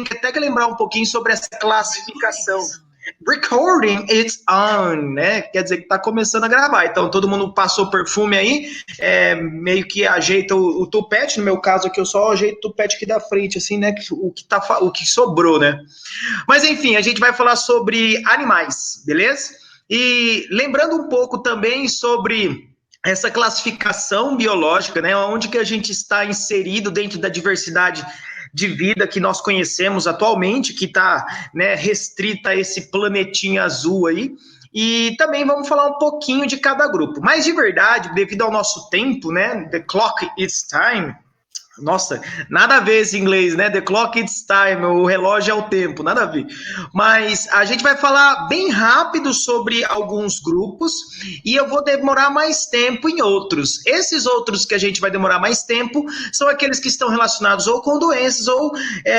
que até que lembrar um pouquinho sobre essa classificação. Recording it's on, né? Quer dizer que tá começando a gravar. Então, todo mundo passou perfume aí, meio que ajeita o tupete. No meu caso aqui, eu só ajeito o tupete aqui da frente, assim, né? O que sobrou, né? Mas, enfim, a gente vai falar sobre animais, beleza? E lembrando um pouco também sobre essa classificação biológica, né? Onde que a gente está inserido dentro da diversidade de vida que nós conhecemos atualmente, que está, né, restrita a esse planetinha azul aí. E também vamos falar um pouquinho de cada grupo. Mas, de verdade, devido ao nosso tempo, né? The clock is time. Nossa, nada a ver esse inglês, né? The clock is time, o relógio é o tempo, nada a ver. Mas a gente vai falar bem rápido sobre alguns grupos e eu vou demorar mais tempo em outros. Esses outros que a gente vai demorar mais tempo são aqueles que estão relacionados ou com doenças ou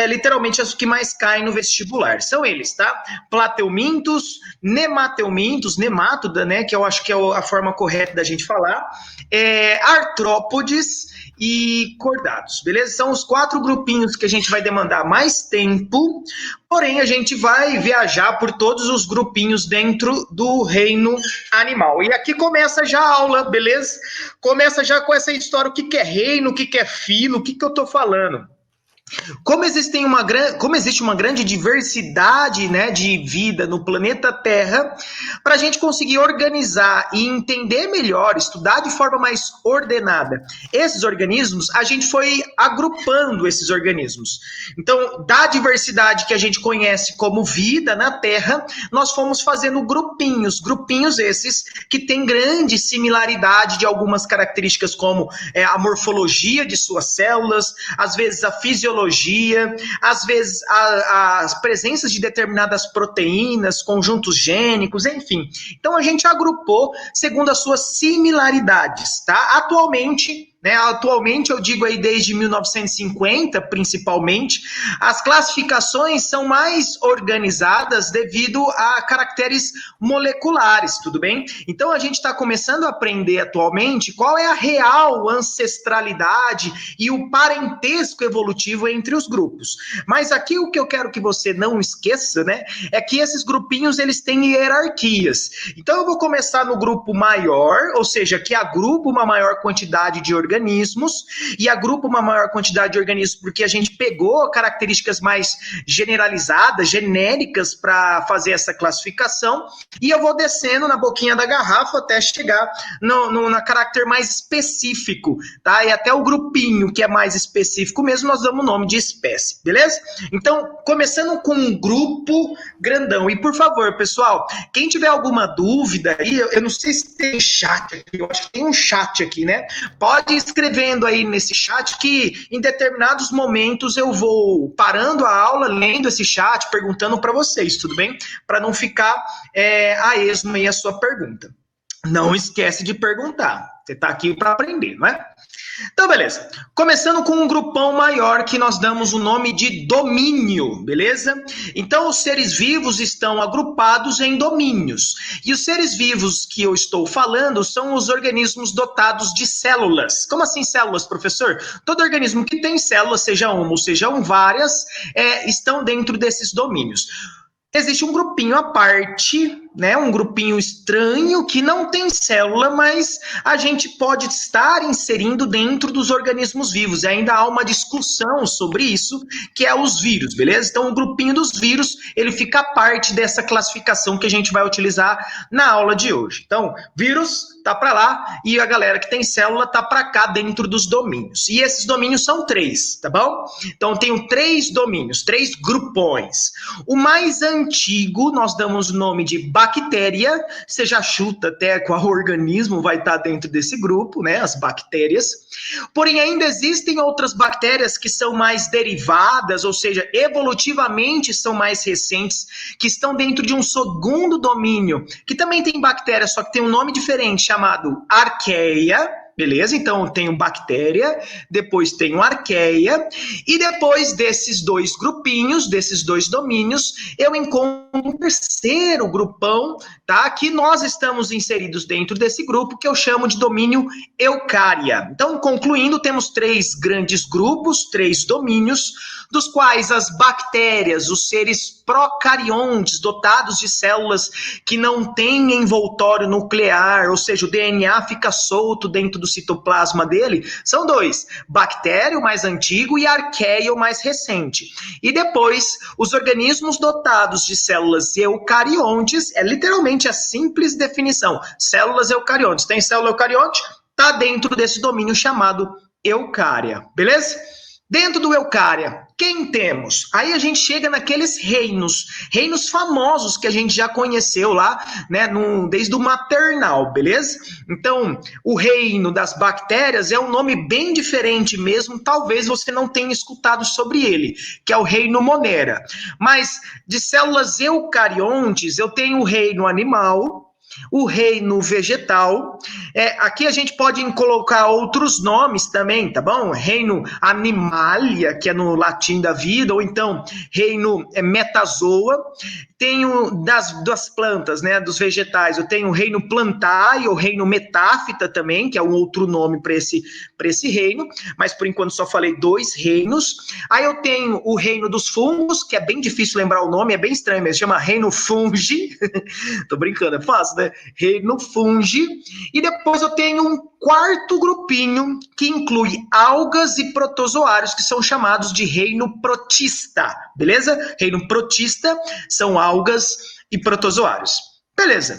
literalmente os que mais caem no vestibular. São eles, tá? Plateumintos, nemateumintos, nemátoda, né? Que eu acho que é a forma correta da gente falar. Artrópodes e cordados, beleza? São os 4 grupinhos que a gente vai demandar mais tempo, porém a gente vai viajar por todos os grupinhos dentro do reino animal. E aqui começa já a aula, beleza? Começa já com essa história, o que é reino, o que é filo, o que eu tô falando. Como existe uma grande diversidade, né, de vida no planeta Terra, para a gente conseguir organizar e entender melhor, estudar de forma mais ordenada esses organismos, a gente foi agrupando esses organismos. Então, da diversidade que a gente conhece como vida na Terra, nós fomos fazendo grupinhos esses que têm grande similaridade de algumas características como a morfologia de suas células, às vezes a fisiologia, às vezes as presenças de determinadas proteínas, conjuntos gênicos, enfim. Então a gente agrupou segundo as suas similaridades, tá? Atualmente, eu digo aí desde 1950, principalmente, as classificações são mais organizadas devido a caracteres moleculares, tudo bem? Então, a gente está começando a aprender atualmente qual é a real ancestralidade e o parentesco evolutivo entre os grupos. Mas aqui o que eu quero que você não esqueça, né, é que esses grupinhos, eles têm hierarquias. Então, eu vou começar no grupo maior, ou seja, que agrupa uma maior quantidade de organismos, e agrupa uma maior quantidade de organismos porque a gente pegou características mais generalizadas, genéricas para fazer essa classificação, e eu vou descendo na boquinha da garrafa até chegar no caráter mais específico, tá? E até o grupinho que é mais específico mesmo, nós damos o nome de espécie, beleza? Então, começando com um grupo grandão, e por favor, pessoal, quem tiver alguma dúvida aí, eu não sei se tem chat aqui, eu acho que tem um chat aqui, né? Pode ir escrevendo aí nesse chat que em determinados momentos eu vou parando a aula, lendo esse chat, perguntando para vocês, tudo bem? Para não ficar a esmo aí a sua pergunta. Não esquece de perguntar, você está aqui para aprender, não é? Então, beleza. Começando com um grupão maior que nós damos o nome de domínio, beleza? Então, os seres vivos estão agrupados em domínios. E os seres vivos que eu estou falando são os organismos dotados de células. Como assim células, professor? Todo organismo que tem células, seja uma ou sejam várias, estão dentro desses domínios. Existe um grupinho à parte, né, um grupinho estranho que não tem célula, mas a gente pode estar inserindo dentro dos organismos vivos. E ainda há uma discussão sobre isso, que é os vírus, beleza? Então, o grupinho dos vírus, ele fica à parte dessa classificação que a gente vai utilizar na aula de hoje. Então, vírus tá para lá e a galera que tem célula tá para cá dentro dos domínios. E esses domínios são 3, tá bom? Então, eu tenho 3 domínios, 3 grupões. O mais antigo, nós damos o nome de bactéria, você já chuta até qual organismo vai estar dentro desse grupo, né? As bactérias. Porém, ainda existem outras bactérias que são mais derivadas, ou seja, evolutivamente são mais recentes, que estão dentro de um segundo domínio, que também tem bactérias, só que tem um nome diferente, chamado arqueia. Beleza? Então, eu tenho bactéria, depois tenho arqueia, e depois desses 2 grupinhos, desses 2 domínios, eu encontro um terceiro grupão, tá? Que nós estamos inseridos dentro desse grupo que eu chamo de domínio eucária. Então, concluindo, temos 3 grandes grupos, 3 domínios, dos quais as bactérias, os seres procariontes, dotados de células que não têm envoltório nuclear, ou seja, o DNA fica solto dentro do citoplasma dele, são 2, bactéria, o mais antigo, e arqueia, o mais recente. E depois, os organismos dotados de células eucariontes, é literalmente a simples definição, células eucariontes. Tem célula eucarionte? Está dentro desse domínio chamado eucária, beleza? Dentro do eucária, quem temos? Aí a gente chega naqueles reinos famosos que a gente já conheceu lá, né, desde o maternal, beleza? Então, o reino das bactérias é um nome bem diferente mesmo, talvez você não tenha escutado sobre ele, que é o reino Monera. Mas de células eucariontes, eu tenho o reino animal, o reino vegetal, aqui a gente pode colocar outros nomes também, tá bom? Reino Animalia, que é no latim da vida, ou então reino Metazoa. Tenho das plantas, né, dos vegetais, eu tenho o reino Plantae, ou reino Metáfita também, que é um outro nome para esse reino, mas por enquanto só falei 2 reinos. Aí eu tenho o reino dos fungos, que é bem difícil lembrar o nome, é bem estranho, mas chama reino Fungi. Tô brincando, é fácil, né? Reino Fungi. E depois eu tenho um 4º grupinho, que inclui algas e protozoários, que são chamados de reino protista, beleza? Reino protista são algas e protozoários. Beleza.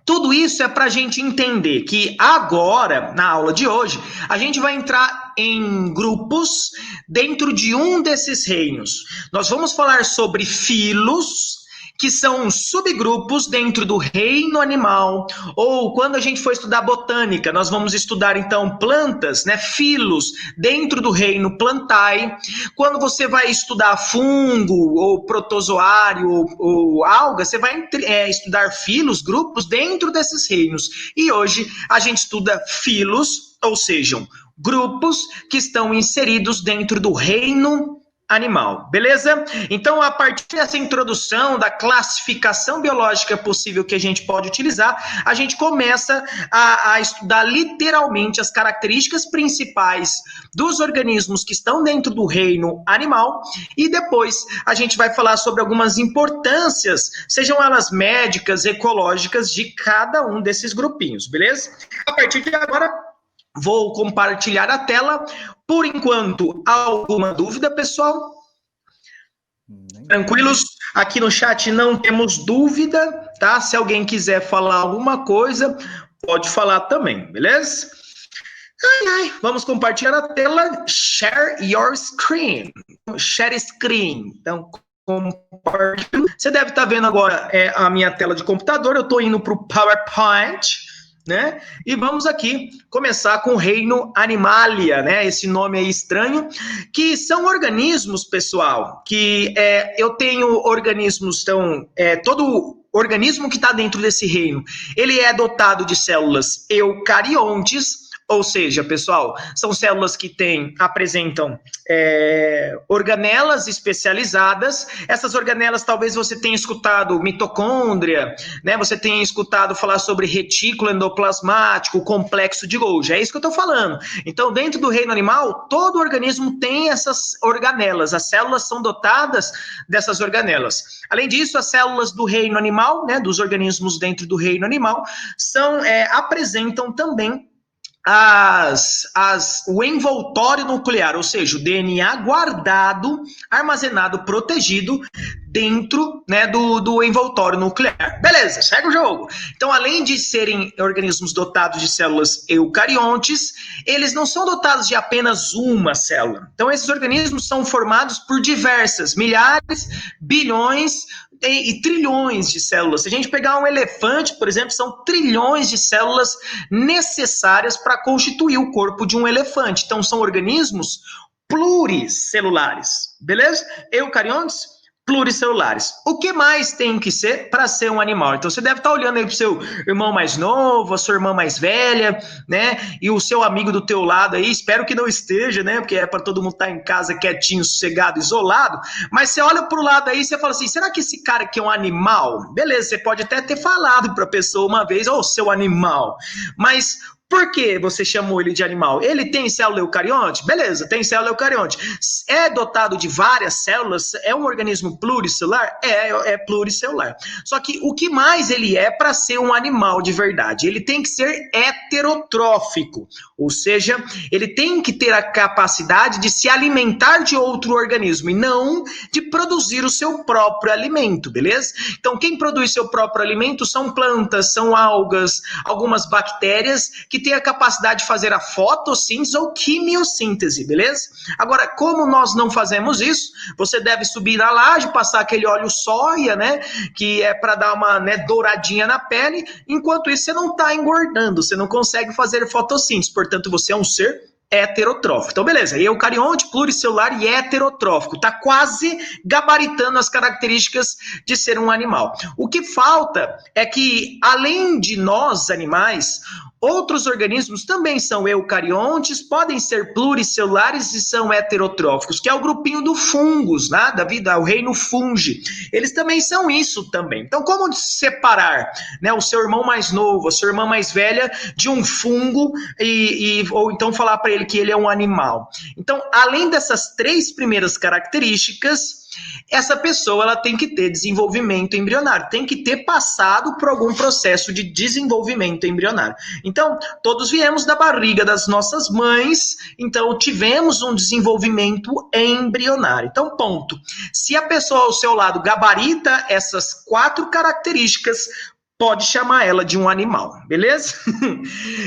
Tudo isso é para a gente entender que agora, na aula de hoje, a gente vai entrar em grupos dentro de um desses reinos. Nós vamos falar sobre filos, que são subgrupos dentro do reino animal, ou quando a gente for estudar botânica, nós vamos estudar então plantas, né, filos, dentro do reino Plantae. Quando você vai estudar fungo, ou protozoário, ou alga, você vai estudar filos, grupos dentro desses reinos. E hoje a gente estuda filos, ou seja, grupos que estão inseridos dentro do reino animal, beleza? Então, a partir dessa introdução da classificação biológica possível que a gente pode utilizar, a gente começa a estudar literalmente as características principais dos organismos que estão dentro do reino animal, e depois a gente vai falar sobre algumas importâncias, sejam elas médicas, ecológicas, de cada um desses grupinhos, beleza? A partir de agora, vou compartilhar a tela. Por enquanto, alguma dúvida, pessoal? Tranquilos? Aqui no chat não temos dúvida, tá? Se alguém quiser falar alguma coisa, pode falar também, beleza? Vamos compartilhar a tela. Share your screen. Share screen. Então, compartilha. Você deve estar vendo agora a minha tela de computador. Eu estou indo para o PowerPoint, né? E vamos aqui começar com o reino Animalia, né? Esse nome aí estranho, que são organismos, pessoal, que eu tenho organismos, todo organismo que está dentro desse reino, ele é dotado de células eucariontes, ou seja, pessoal, são células que apresentam organelas especializadas. Essas organelas, talvez você tenha escutado mitocôndria, né? Você tenha escutado falar sobre retículo endoplasmático, complexo de Golgi. É isso que eu estou falando. Então, dentro do reino animal, todo organismo tem essas organelas. As células são dotadas dessas organelas. Além disso, as células do reino animal, né, dos organismos dentro do reino animal, apresentam também o envoltório nuclear, ou seja, o DNA guardado, armazenado, protegido dentro, né, do envoltório nuclear. Beleza, segue o jogo. Então, além de serem organismos dotados de células eucariontes, eles não são dotados de apenas uma célula. Então, esses organismos são formados por diversas, milhares, bilhões e trilhões de células. Se a gente pegar um elefante, por exemplo, são trilhões de células necessárias para constituir o corpo de um elefante. Então, são organismos pluricelulares, beleza? Eucariontes, pluricelulares. O que mais tem que ser para ser um animal? Então você deve estar olhando aí para o seu irmão mais novo, a sua irmã mais velha, né? E o seu amigo do teu lado aí, espero que não esteja, né? Porque é para todo mundo estar em casa quietinho, sossegado, isolado. Mas você olha para o lado aí e você fala assim: será que esse cara aqui é um animal? Beleza, você pode até ter falado para a pessoa uma vez, ô, seu animal. Mas por que você chamou ele de animal? Ele tem célula eucarionte? Beleza, tem célula eucarionte. É dotado de várias células? É um organismo pluricelular? É pluricelular. Só que o que mais ele é para ser um animal de verdade? Ele tem que ser heterotrófico, ou seja, ele tem que ter a capacidade de se alimentar de outro organismo e não de produzir o seu próprio alimento, beleza? Então, quem produz seu próprio alimento são plantas, são algas, algumas bactérias que têm a capacidade de fazer a fotossíntese ou quimiossíntese, beleza? Agora, como nós não fazemos isso, você deve subir na laje, passar aquele óleo soia, né, que é para dar uma, né, douradinha na pele, enquanto isso você não está engordando, você não consegue fazer fotossíntese, portanto você é um ser heterotrófico. Então, beleza, eucarionte, pluricelular e heterotrófico. Está quase gabaritando as características de ser um animal. O que falta é que, além de nós, animais, outros organismos também são eucariontes, podem ser pluricelulares e são heterotróficos, que é o grupinho do fungos, né? Da vida, o reino fungi. Eles também são isso também. Então, como separar, né, o seu irmão mais novo, a sua irmã mais velha de um fungo ou então falar para ele que ele é um animal? Então, além dessas três primeiras características, essa pessoa ela tem que ter desenvolvimento embrionário, tem que ter passado por algum processo de desenvolvimento embrionário. Então, todos viemos da barriga das nossas mães, então tivemos um desenvolvimento embrionário. Então, ponto. Se a pessoa ao seu lado gabarita essas quatro características, pode chamar ela de um animal, beleza?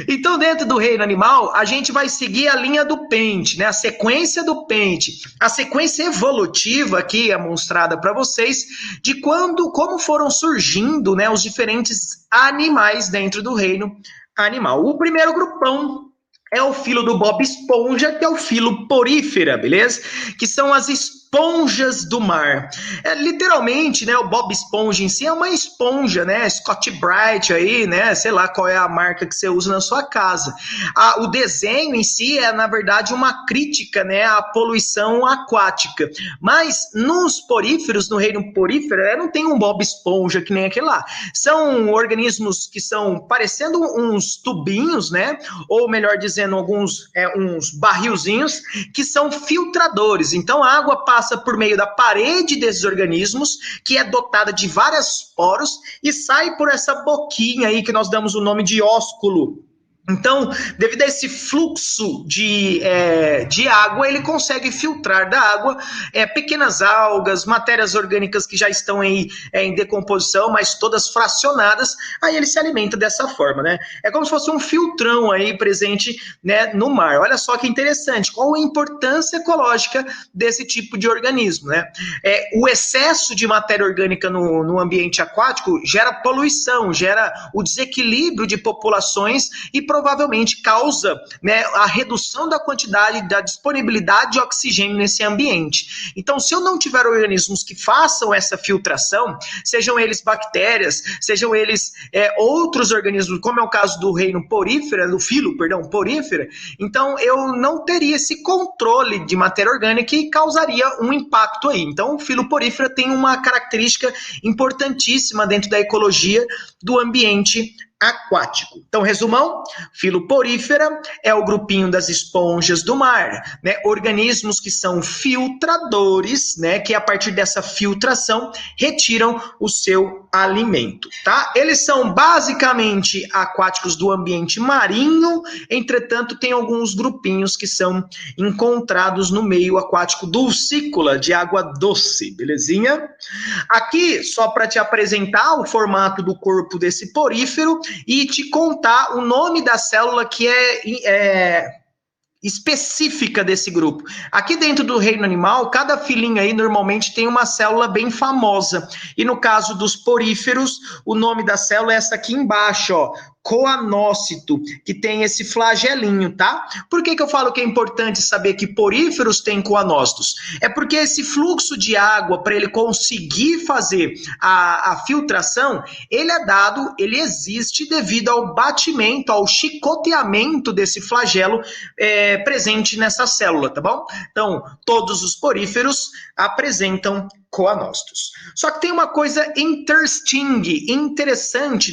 Então, dentro do reino animal, a gente vai seguir a linha do pente, né? A sequência do pente. A sequência evolutiva aqui é mostrada para vocês de como foram surgindo, né, os diferentes animais dentro do reino animal. O primeiro grupão é o filo do Bob Esponja, que é o filo porífera, beleza? Que são as esponjas do mar. Literalmente, né, o Bob Esponja em si é uma esponja, né? Scott Bright aí, né? Sei lá qual é a marca que você usa na sua casa. O desenho em si é, na verdade, uma crítica, né, à poluição aquática. Mas nos poríferos, no reino porífero, não tem um Bob Esponja que nem aquele lá. São organismos que são parecendo uns tubinhos, né? Ou melhor dizendo, alguns uns barrilzinhos que são filtradores. Então a água passa por meio da parede desses organismos, que é dotada de vários poros, e sai por essa boquinha aí que nós damos o nome de ósculo. Então, devido a esse fluxo de água, ele consegue filtrar da água pequenas algas, matérias orgânicas que já estão aí em decomposição, mas todas fracionadas, aí ele se alimenta dessa forma, né? É como se fosse um filtrão aí presente, né, no mar. Olha só que interessante, qual a importância ecológica desse tipo de organismo, né? O excesso de matéria orgânica no ambiente aquático gera poluição, gera o desequilíbrio de populações e provavelmente causa, né, a redução da quantidade, da disponibilidade de oxigênio nesse ambiente. Então, se eu não tiver organismos que façam essa filtração, sejam eles bactérias, sejam eles outros organismos, como é o caso do reino porífera, do filo, perdão, porífera, então eu não teria esse controle de matéria orgânica e causaria um impacto aí. Então, o filo porífera tem uma característica importantíssima dentro da ecologia do ambiente aquático. Então, resumão, filo porífera é o grupinho das esponjas do mar, né? Organismos que são filtradores, né? Que a partir dessa filtração retiram o seu alimento, tá? Eles são basicamente aquáticos do ambiente marinho, entretanto, tem alguns grupinhos que são encontrados no meio aquático dulcícola, de água doce, belezinha? Aqui, só para te apresentar o formato do corpo desse porífero e te contar o nome da célula que é específica desse grupo. Aqui dentro do reino animal, cada filinho aí normalmente tem uma célula bem famosa. E no caso dos poríferos, o nome da célula é essa aqui embaixo, ó, coanócito, que tem esse flagelinho, tá? Por que eu falo que é importante saber que poríferos têm coanócitos? É porque esse fluxo de água, para ele conseguir fazer a filtração, ele existe devido ao batimento, ao chicoteamento desse flagelo presente nessa célula, tá bom? Então, todos os poríferos apresentam coanócitos. Só que tem uma coisa interessante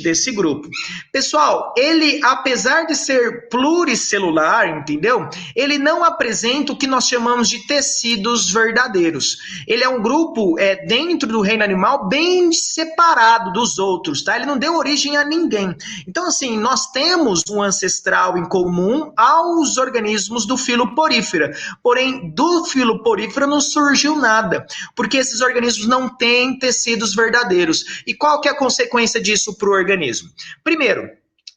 desse grupo. Pessoal, ele, apesar de ser pluricelular, entendeu? Ele não apresenta o que nós chamamos de tecidos verdadeiros. Ele é um grupo dentro do reino animal bem separado dos outros, tá? Ele não deu origem a ninguém. Então, assim, nós temos um ancestral em comum aos organismos do filo porífera. Porém, do filo porífera não surgiu nada, porque esses organismos não têm tecidos verdadeiros. E qual que é a consequência disso para o organismo? Primeiro,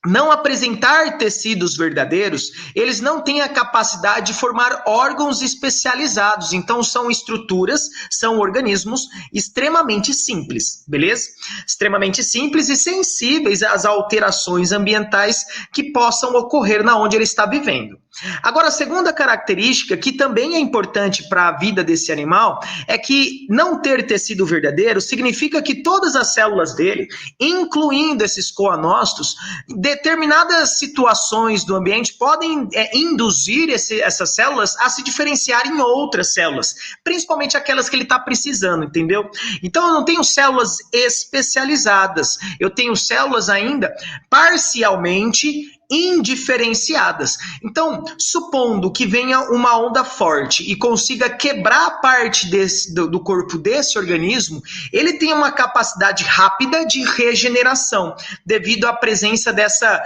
não apresentar tecidos verdadeiros, eles não têm a capacidade de formar órgãos especializados. Então, são estruturas, são organismos extremamente simples, beleza? Extremamente simples e sensíveis às alterações ambientais que possam ocorrer na onde ele está vivendo. Agora, a segunda característica, que também é importante para a vida desse animal, é que não ter tecido verdadeiro significa que todas as células dele, incluindo esses coanócitos, determinadas situações do ambiente podem induzir essas células a se diferenciar em outras células, principalmente aquelas que ele está precisando, entendeu? Então, eu não tenho células especializadas, eu tenho células ainda parcialmente indiferenciadas. Então, supondo que venha uma onda forte e consiga quebrar parte do corpo desse organismo, ele tem uma capacidade rápida de regeneração, devido à presença dessa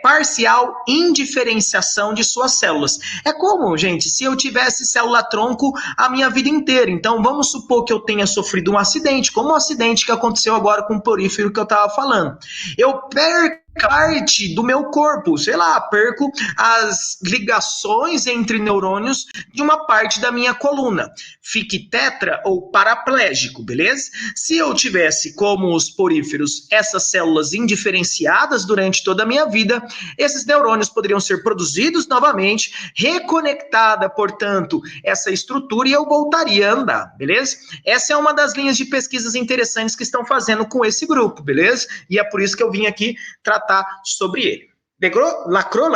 parcial indiferenciação de suas células. É como, gente, se eu tivesse célula-tronco a minha vida inteira. Então, vamos supor que eu tenha sofrido um acidente, como o acidente que aconteceu agora com o porífero que eu estava falando. Eu perco parte do meu corpo, sei lá, perco as ligações entre neurônios de uma parte da minha coluna. Fique tetra ou paraplégico, beleza? Se eu tivesse, como os poríferos, essas células indiferenciadas durante toda a minha vida, esses neurônios poderiam ser produzidos novamente, reconectada, portanto, essa estrutura e eu voltaria a andar, beleza? Essa é uma das linhas de pesquisas interessantes que estão fazendo com esse grupo, beleza? E é por isso que eu vim aqui tratar sobre ele. Pegou? Lacrou?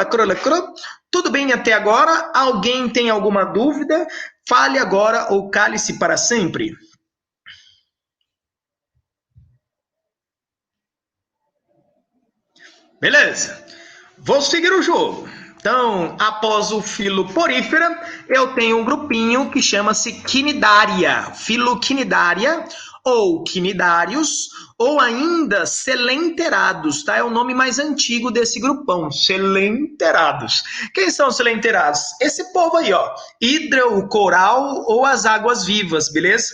Tudo bem até agora? Alguém tem alguma dúvida? Fale agora ou cale-se para sempre. Beleza. Vou seguir o jogo. Então, após o filo porífera, eu tenho um grupinho que chama-se quinidária. Filoquinidária ou quinidários, ou ainda selenterados, tá? É o nome mais antigo desse grupão, selenterados. Quem são os selenterados? Esse povo aí, ó, hidra, o coral ou as águas vivas, beleza?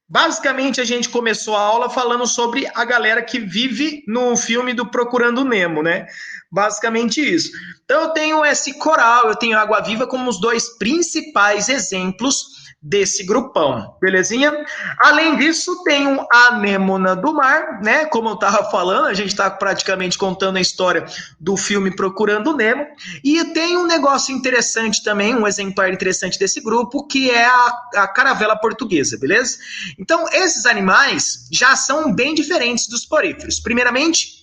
Basicamente, a gente começou a aula falando sobre a galera que vive no filme do Procurando Nemo, né? Basicamente isso. Então, eu tenho esse coral, eu tenho água viva como os dois principais exemplos desse grupão, belezinha? Além disso, tem a anêmona do mar, né? Como eu estava falando, a gente está praticamente contando a história do filme Procurando Nemo. E tem um negócio interessante também, um exemplar interessante desse grupo, que é a caravela portuguesa, beleza? Então, esses animais já são bem diferentes dos poríferos. Primeiramente,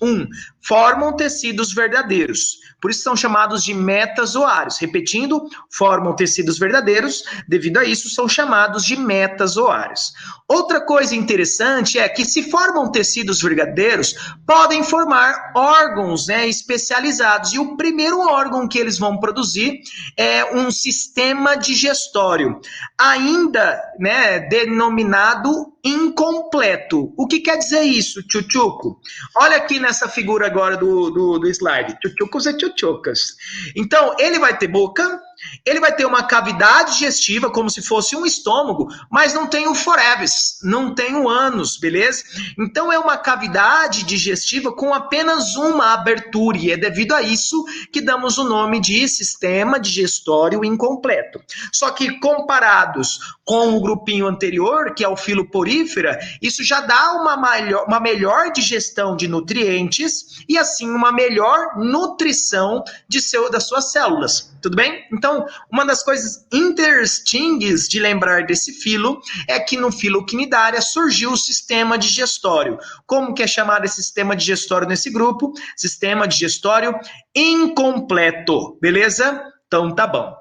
formam tecidos verdadeiros. Por isso são chamados de metazoários. Repetindo, formam tecidos verdadeiros, devido a isso são chamados de metazoários. Outra coisa interessante é que se formam tecidos verdadeiros, podem formar órgãos, né, especializados. E o primeiro órgão que eles vão produzir é um sistema digestório, ainda, né, denominado incompleto. O que quer dizer isso, tchutchuco? Olha aqui nessa figura agora do slide. Tchutchucos e tchutchucas. Então, ele vai ter boca, Ele vai ter uma cavidade digestiva, como se fosse um estômago, mas não tem o foreves, não tem o ânus, beleza? Então é uma cavidade digestiva com apenas uma abertura, e é devido a isso que damos o nome de sistema digestório incompleto. Só que comparados com o grupinho anterior, que é o filoporífera, isso já dá uma melhor digestão de nutrientes e assim uma melhor nutrição das suas células. Tudo bem? Então, uma das coisas interessantes de lembrar desse filo é que no filo Cnidaria surgiu o sistema digestório. Como que é chamado esse sistema digestório nesse grupo? Sistema digestório incompleto, beleza? Então tá bom.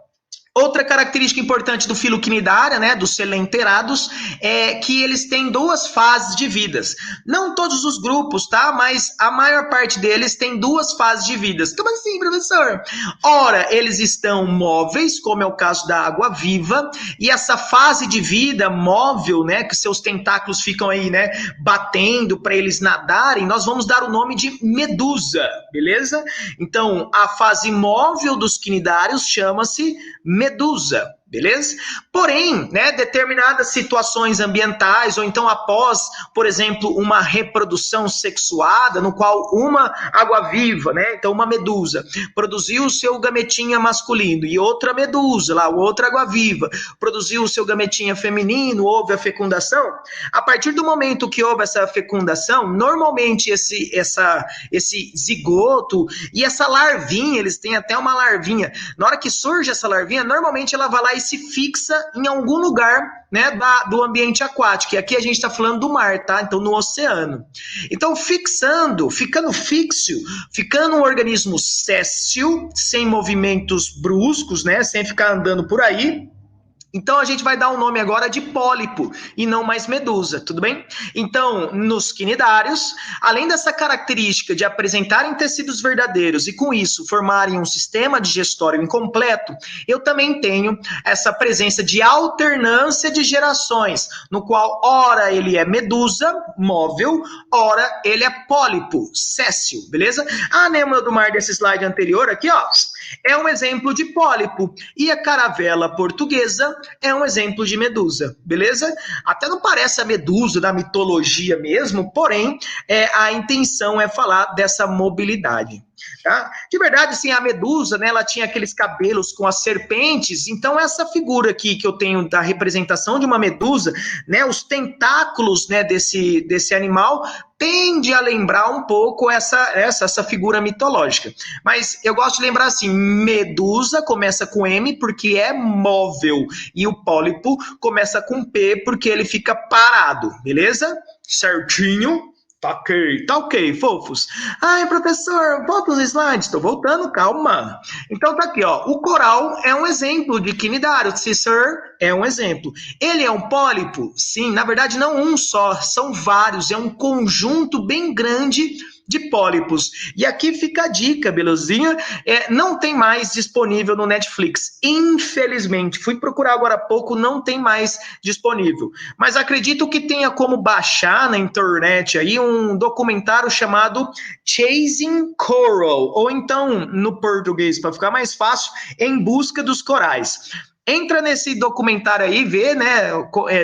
Outra característica importante do filo Cnidaria, né, dos coelenterados, é que eles têm duas fases de vidas. Não todos os grupos, tá? Mas a maior parte deles tem duas fases de vidas. Como assim, professor? Ora, eles estão móveis, como é o caso da água-viva, e essa fase de vida móvel, né, que seus tentáculos ficam aí, né, batendo para eles nadarem, nós vamos dar o nome de medusa, beleza? Então, a fase móvel dos cnidários chama-se medusa, beleza? Porém, né, determinadas situações ambientais, ou então após, por exemplo, uma reprodução sexuada, no qual uma água-viva, né, então uma medusa, produziu o seu gametinha masculino, e outra medusa, lá, outra água-viva, produziu o seu gametinha feminino, houve a fecundação. A partir do momento que houve essa fecundação, normalmente esse zigoto e essa larvinha, eles têm até uma larvinha, na hora que surge essa larvinha, normalmente ela vai lá e se fixa em algum lugar, né, do ambiente aquático, e aqui a gente está falando do mar, tá? Então no oceano. Então ficando fixo, ficando um organismo séssil, sem movimentos bruscos, né, sem ficar andando por aí. Então a gente vai dar o nome agora de pólipo e não mais medusa, tudo bem? Então, nos cnidários, além dessa característica de apresentarem tecidos verdadeiros e com isso formarem um sistema digestório incompleto, eu também tenho essa presença de alternância de gerações, no qual ora ele é medusa, móvel, ora ele é pólipo, séssil, beleza? A anêmona do mar desse slide anterior aqui, ó, é um exemplo de pólipo, e a caravela portuguesa é um exemplo de medusa, beleza? Até não parece a medusa da mitologia mesmo, porém, a intenção é falar dessa mobilidade. Tá? De verdade, assim, a medusa, né, ela tinha aqueles cabelos com as serpentes, então essa figura aqui que eu tenho da representação de uma medusa, né, os tentáculos, né, desse animal, tende a lembrar um pouco essa figura mitológica. Mas eu gosto de lembrar assim, medusa começa com M porque é móvel, e o pólipo começa com P porque ele fica parado, beleza? Certinho? Tá ok, fofos. Ai, professor, volta os slides. Estou voltando, calma. Então tá aqui, ó. O coral é um exemplo de cnidário. Sim, sir, é um exemplo. Ele é um pólipo? Sim, na verdade não um só, são vários. É um conjunto bem grande de pólipos. E aqui fica a dica, belezinha, não tem mais disponível no Netflix, infelizmente. Fui procurar agora há pouco, não tem mais disponível. Mas acredito que tenha como baixar na internet aí um documentário chamado Chasing Coral, ou então, no português, para ficar mais fácil, Em Busca dos Corais. Entra nesse documentário aí, vê, né,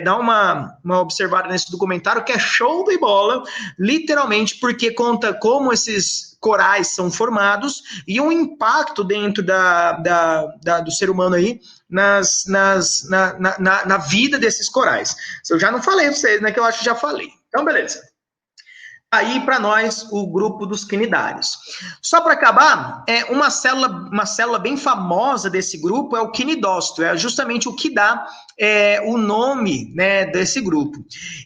dá uma observada nesse documentário que é show de bola, literalmente, porque conta como esses corais são formados e o impacto dentro do ser humano aí na vida desses corais. Eu já não falei para vocês, né, que eu acho que já falei. Então, beleza. Aí para nós o grupo dos cnidários. Só para acabar, uma célula bem famosa desse grupo é o cnidócito, é justamente o que dá o nome, né, desse grupo.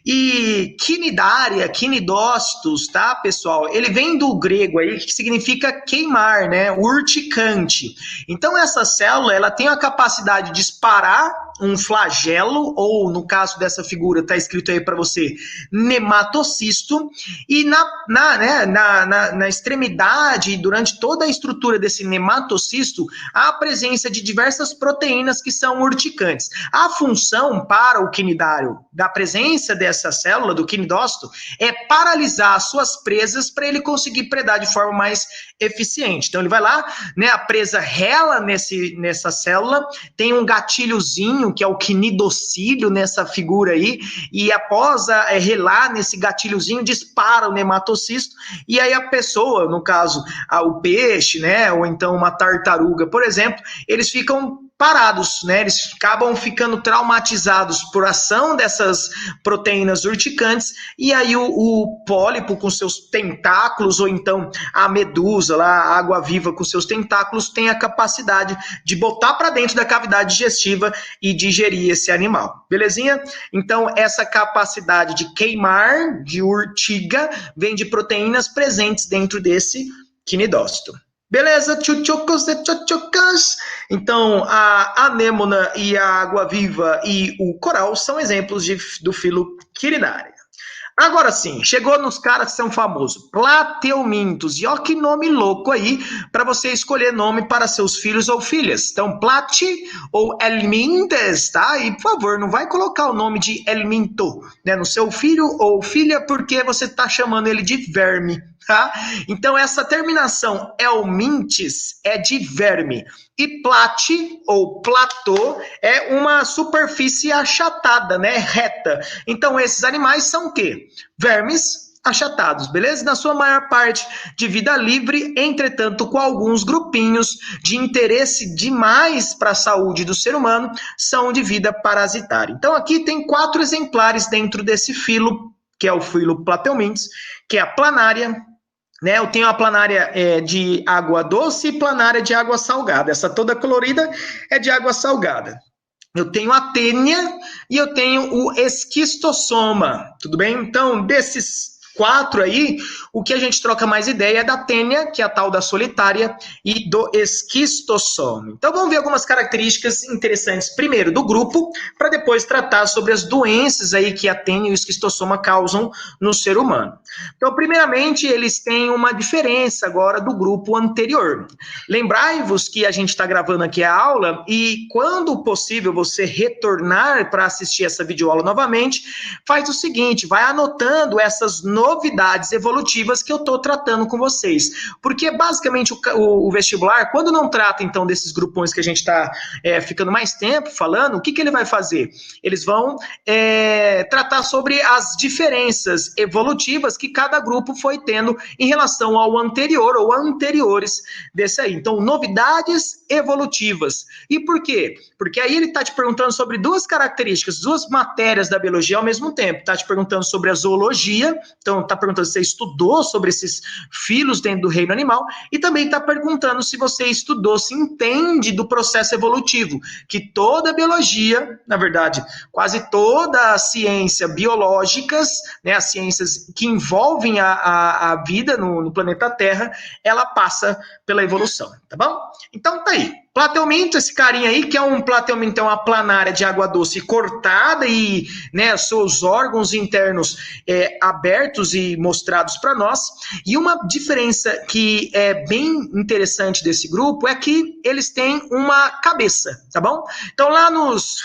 E cnidária, cnidócitos, tá, pessoal? Ele vem do grego aí, que significa queimar, né, urticante. Então essa célula, ela tem a capacidade de disparar um flagelo, ou no caso dessa figura, está escrito aí para você, nematocisto, e na extremidade, durante toda a estrutura desse nematocisto, há a presença de diversas proteínas que são urticantes. A função para o quinidário da presença dessa célula, do quinidócito, é paralisar as suas presas para ele conseguir predar de forma mais eficiente. Então ele vai lá, né, a presa rela nessa célula, tem um gatilhozinho, que é o quinidocílio nessa figura aí, e após relar nesse gatilhozinho, dispara o nematocisto, e aí a pessoa, no caso, o peixe, né, ou então uma tartaruga, por exemplo, eles ficam parados, né? Eles acabam ficando traumatizados por ação dessas proteínas urticantes, e aí o pólipo com seus tentáculos, ou então a medusa lá, a água-viva com seus tentáculos, tem a capacidade de botar para dentro da cavidade digestiva e digerir esse animal. Belezinha? Então, essa capacidade de queimar, de urtiga, vem de proteínas presentes dentro desse quinidócito. Beleza, tchutchucos e tchutchucas? Então, a anêmona e a água-viva e o coral são exemplos do filo Quiridaria. Agora sim, chegou nos caras que são famosos, plateumintos. E ó que nome louco aí para você escolher nome para seus filhos ou filhas. Então, plati ou helmintes, tá? E por favor, não vai colocar o nome de helminto, né, no seu filho ou filha, porque você tá chamando ele de verme, tá? Então, essa terminação helmintes é de verme. E plate ou platô é uma superfície achatada, né, reta. Então, esses animais são o quê? Vermes achatados, beleza? Na sua maior parte de vida livre, entretanto, com alguns grupinhos de interesse demais para a saúde do ser humano, são de vida parasitária. Então, aqui tem 4 exemplares dentro desse filo, que é o filo Plateumintes, que é a planária, né, eu tenho a planária de água doce e planária de água salgada. Essa toda colorida é de água salgada. Eu tenho a tênia e eu tenho o esquistossoma, tudo bem? Então, desses 4 aí, o que a gente troca mais ideia é da tênia, que é a tal da solitária, e do esquistossoma. Então, vamos ver algumas características interessantes, primeiro, do grupo, para depois tratar sobre as doenças aí que a tênia e o esquistossoma causam no ser humano. Então, primeiramente, eles têm uma diferença agora do grupo anterior. Lembrai-vos que a gente está gravando aqui a aula e, quando possível, você retornar para assistir essa videoaula novamente, faz o seguinte, vai anotando essas novidades evolutivas que eu estou tratando com vocês. Porque, basicamente, o vestibular, quando não trata, então, desses grupões que a gente está ficando mais tempo falando, o que ele vai fazer? Eles vão tratar sobre as diferenças evolutivas que cada grupo foi tendo em relação ao anterior ou anteriores desse aí. Então, novidades evolutivas. E por quê? Porque aí ele está te perguntando sobre 2 características, 2 matérias da biologia ao mesmo tempo. Está te perguntando sobre a zoologia, então está perguntando se você estudou sobre esses filos dentro do reino animal, e também está perguntando se você estudou, se entende do processo evolutivo, que toda biologia, na verdade, quase toda a ciência biológicas, né, as ciências que envolvem a vida no planeta Terra, ela passa pela evolução, tá bom? Então tá aí. Plateuminto, esse carinha aí, que é um plateuminto, é uma planária de água doce cortada e, né, seus órgãos internos abertos e mostrados para nós. E uma diferença que é bem interessante desse grupo é que eles têm uma cabeça, tá bom? Então lá nos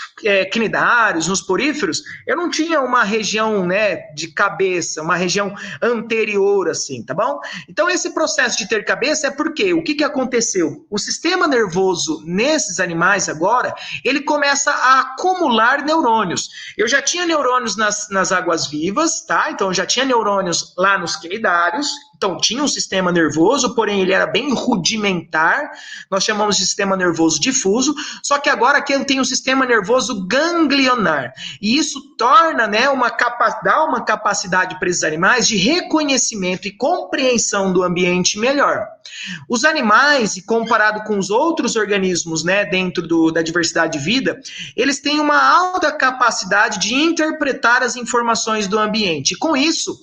quinidários, nos poríferos, eu não tinha uma região, né, de cabeça, uma região anterior assim, tá bom? Então esse processo de ter cabeça é porque o que aconteceu? O sistema nervoso nesses animais agora, ele começa a acumular neurônios. Eu já tinha neurônios nas águas vivas, tá? Então eu já tinha neurônios lá nos quinidários, então tinha um sistema nervoso, porém ele era bem rudimentar, nós chamamos de sistema nervoso difuso, só que agora aqui tem um sistema nervoso ganglionar, e isso torna, né, dá uma capacidade para esses animais de reconhecimento e compreensão do ambiente melhor. Os animais, comparado com os outros organismos, né, dentro da diversidade de vida, eles têm uma alta capacidade de interpretar as informações do ambiente. E com isso,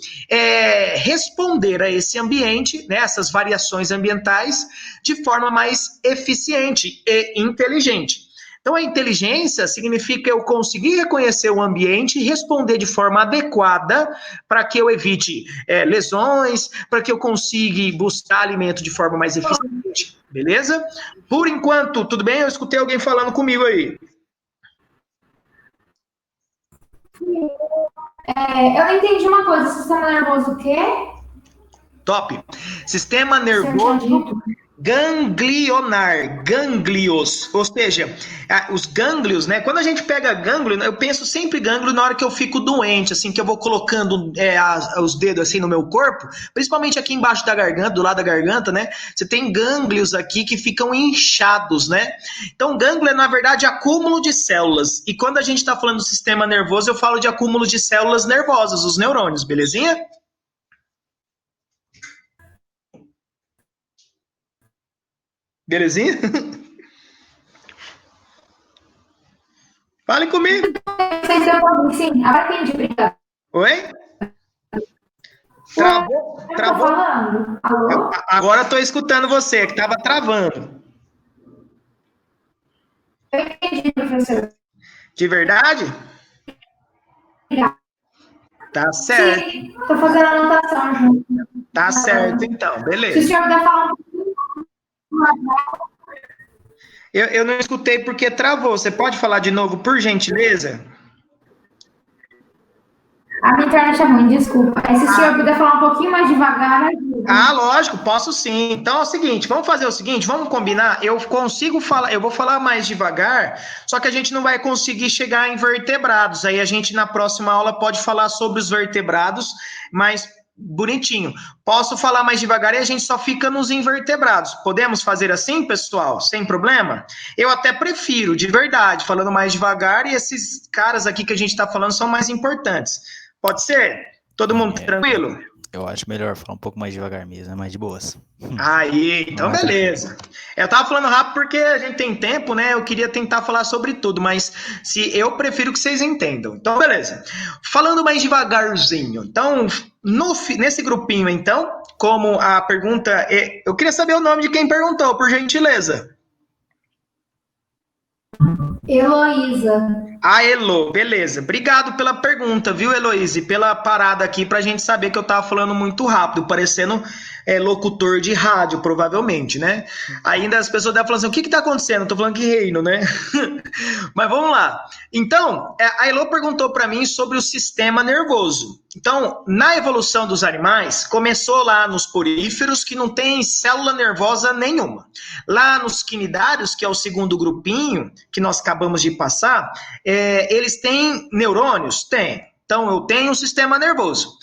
responder a esse ambiente, né, essas variações ambientais, de forma mais eficiente e inteligente. Então, a inteligência significa eu conseguir reconhecer o ambiente e responder de forma adequada para que eu evite lesões, para que eu consiga buscar alimento de forma mais eficiente, beleza? Por enquanto, tudo bem? Eu escutei alguém falando comigo aí. Eu entendi uma coisa, sistema nervoso o quê? Top. Sistema Você tinha nervoso dito. ganglionar, gânglios, ou seja, os gânglios, né? Quando a gente pega gânglio, eu penso sempre gânglio na hora que eu fico doente, assim, que eu vou colocando os dedos assim no meu corpo, principalmente aqui embaixo da garganta, do lado da garganta, né? Você tem gânglios aqui que ficam inchados, né? Então, gânglio é, na verdade, acúmulo de células. E quando a gente está falando do sistema nervoso, eu falo de acúmulo de células nervosas, os neurônios, belezinha? Belezinha? Fale comigo. Sim, agora entendi, obrigada. Oi? Ué, Travou? eu tô Travou? falando. Alô? Agora eu tô escutando você, que tava travando. Eu entendi, professor. De verdade? Obrigada. Tá certo. Sim, tô fazendo anotação junto. Tá certo, então. Se o Beleza. senhor puder falar um pouquinho mais, Eu não escutei porque travou. Você pode falar de novo, por gentileza? a minha internet é ruim, desculpa. Se o senhor puder falar um pouquinho mais devagar, ajuda. Lógico, posso sim. Então é o seguinte, vamos fazer o seguinte, vamos combinar. Eu consigo falar, eu vou falar mais devagar, só que a gente não vai conseguir chegar em vertebrados. Aí a gente na próxima aula pode falar sobre os vertebrados, mas bonitinho. Posso falar mais devagar e a gente só fica nos invertebrados. Podemos fazer assim, pessoal? Sem problema? Eu até prefiro, de verdade, falando mais devagar, e esses caras aqui que a gente está falando são mais importantes. Pode ser? Todo mundo tranquilo? Eu acho melhor falar um pouco mais devagar mesmo, é mais de boas. Aí, então beleza. Eu tava falando rápido porque a gente tem tempo, né? Eu queria tentar falar sobre tudo, mas se eu prefiro que vocês entendam. Então, beleza. Falando mais devagarzinho. Então, nesse grupinho, então, como a pergunta é, eu queria saber o nome de quem perguntou, por gentileza. Heloísa. Elo, beleza. Obrigado pela pergunta, viu, Heloísa? E pela parada aqui pra gente saber que eu tava falando muito rápido, parecendo locutor de rádio, provavelmente, né? Ainda as pessoas devem falar assim, o que tá acontecendo? Eu tô falando que reino, né? Mas vamos lá. Então, a Elo perguntou para mim sobre o sistema nervoso. Então, na evolução dos animais, começou lá nos poríferos, que não tem célula nervosa nenhuma. Lá nos quinidários, que é o segundo grupinho, que nós acabamos de passar, eles têm neurônios? Tem. Então, eu tenho um sistema nervoso.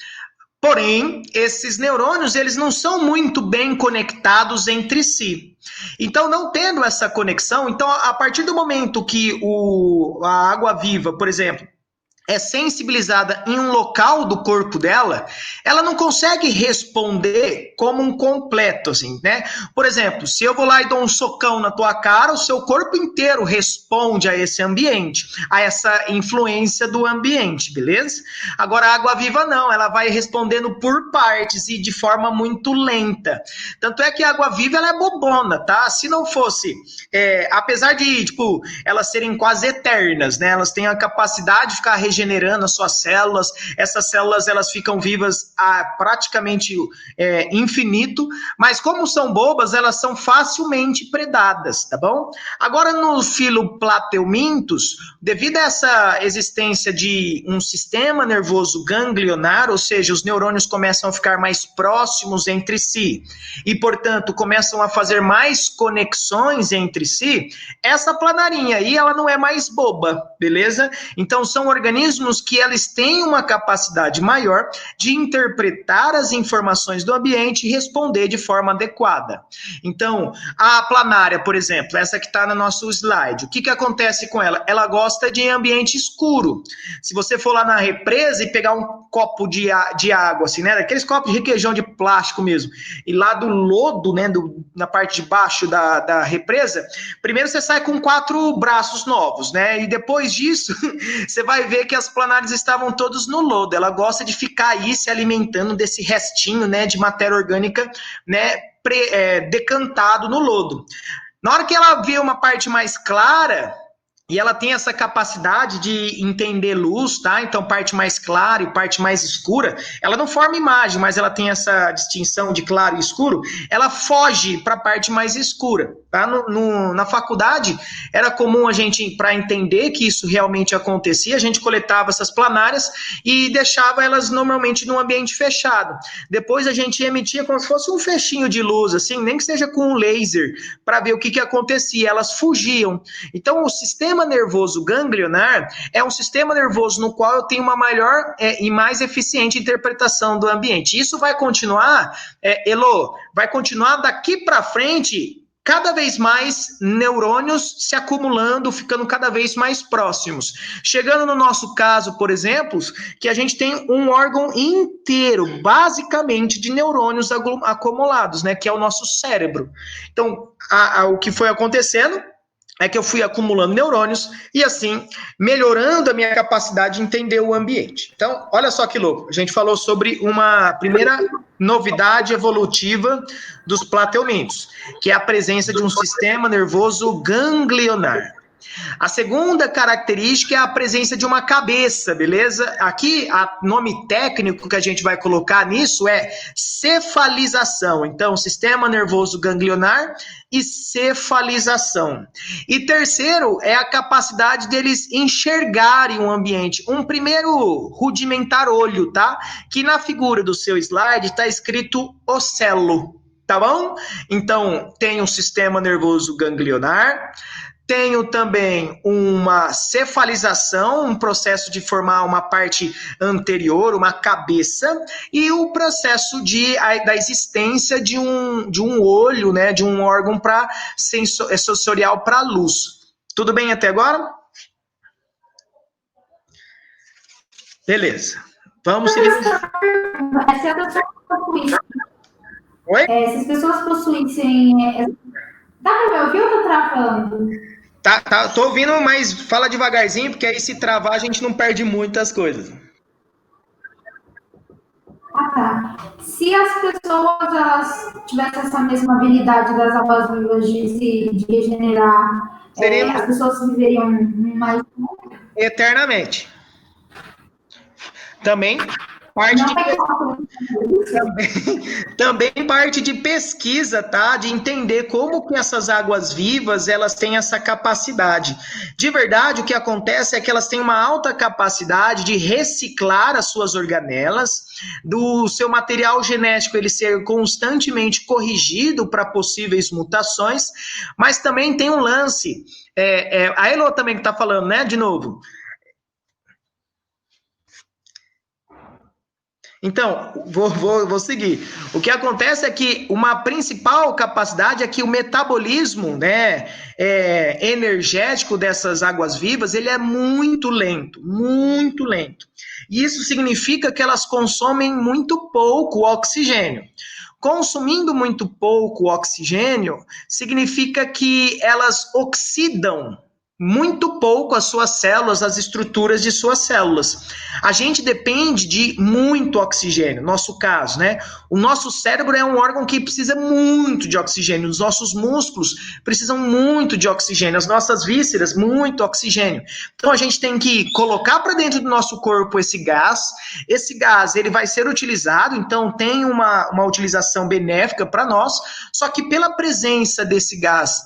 Porém, esses neurônios, eles não são muito bem conectados entre si. Então, não tendo essa conexão, então, a partir do momento que a água viva, por exemplo, é sensibilizada em um local do corpo dela, ela não consegue responder como um completo, assim, né? Por exemplo, se eu vou lá e dou um socão na tua cara, o seu corpo inteiro responde a esse ambiente, a essa influência do ambiente, beleza? Agora, a água viva não, ela vai respondendo por partes e de forma muito lenta. Tanto é que a água viva, ela é bobona, tá? Se não fosse, apesar de, tipo, elas serem quase eternas, né? Elas têm a capacidade de ficar regenerando as suas células, essas células elas ficam vivas a praticamente infinito, mas como são bobas, elas são facilmente predadas, tá bom? Agora no filoplatelmintos, devido a essa existência de um sistema nervoso ganglionar, ou seja, os neurônios começam a ficar mais próximos entre si e, portanto, começam a fazer mais conexões entre si, essa planarinha aí, ela não é mais boba, beleza? Então, são organismos que eles têm uma capacidade maior de interpretar as informações do ambiente e responder de forma adequada. Então, a planária, por exemplo, essa que está no nosso slide, o que acontece com ela? Ela gosta de ambiente escuro. Se você for lá na represa e pegar um copo de água, assim, né? Aqueles copos de requeijão de plástico mesmo, e lá do lodo, né? Na parte de baixo da represa, primeiro você sai com 4 braços novos, né? E depois disso, você vai ver que as planárias estavam todos no lodo. Ela gosta de ficar aí se alimentando desse restinho, né, de matéria orgânica, né, decantado no lodo. Na hora que ela vê uma parte mais clara, E ela tem essa capacidade de entender luz, tá? Então, parte mais clara e parte mais escura, ela não forma imagem, mas ela tem essa distinção de claro e escuro, ela foge para a parte mais escura, tá? Na faculdade, era comum a gente, para entender que isso realmente acontecia, a gente coletava essas planárias e deixava elas normalmente num ambiente fechado. Depois a gente emitia como se fosse um fechinho de luz, assim, nem que seja com um laser, para ver o que acontecia. Elas fugiam. Então, o sistema nervoso ganglionar é um sistema nervoso no qual eu tenho uma maior e mais eficiente interpretação do ambiente. Isso vai continuar, Elo, vai continuar daqui para frente, cada vez mais neurônios se acumulando, ficando cada vez mais próximos. Chegando no nosso caso, por exemplo, que a gente tem um órgão inteiro, basicamente, de neurônios acumulados, né, que é o nosso cérebro. Então, o que foi acontecendo é que eu fui acumulando neurônios e, assim, melhorando a minha capacidade de entender o ambiente. Então, olha só que louco. A gente falou sobre uma primeira novidade evolutiva dos plateumintos, que é a presença de um sistema nervoso ganglionar. A segunda característica é a presença de uma cabeça, beleza? Aqui, o nome técnico que a gente vai colocar nisso é cefalização. Então, sistema nervoso ganglionar e cefalização. E terceiro é a capacidade deles enxergarem o ambiente. Um primeiro rudimentar olho, tá? Que na figura do seu slide está escrito ocelo, tá bom? Então, tem um sistema nervoso ganglionar. Tenho também uma cefalização, um processo de formar uma parte anterior, uma cabeça, e o processo da existência de um olho, né, de um órgão sensorial para a luz. Tudo bem até agora? Beleza. Vamos seguir. Oi? Se as pessoas possuíssem... Dá para me ouvir ou tô travando? Tá, tô ouvindo, mas fala devagarzinho, porque aí se travar a gente não perde muitas coisas. Tá. Se as pessoas elas tivessem essa mesma habilidade das águas vivas de regenerar, as pessoas viveriam mais... Eternamente. Também também parte de pesquisa, tá? De entender como que essas águas vivas, elas têm essa capacidade. De verdade, o que acontece é que elas têm uma alta capacidade de reciclar as suas organelas, do seu material genético ele ser constantemente corrigido para possíveis mutações, mas também tem um lance, a Elo também que está falando, né, de novo. Então, vou seguir. O que acontece é que uma principal capacidade é que o metabolismo, né, energético dessas águas vivas, ele é muito lento, muito lento. E isso significa que elas consomem muito pouco oxigênio. Consumindo muito pouco oxigênio, significa que elas oxidam muito pouco as suas células, as estruturas de suas células. A gente depende de muito oxigênio, no nosso caso, né? O nosso cérebro é um órgão que precisa muito de oxigênio, os nossos músculos precisam muito de oxigênio, as nossas vísceras, muito oxigênio. Então, a gente tem que colocar para dentro do nosso corpo esse gás ele vai ser utilizado, então tem uma utilização benéfica para nós, só que pela presença desse gás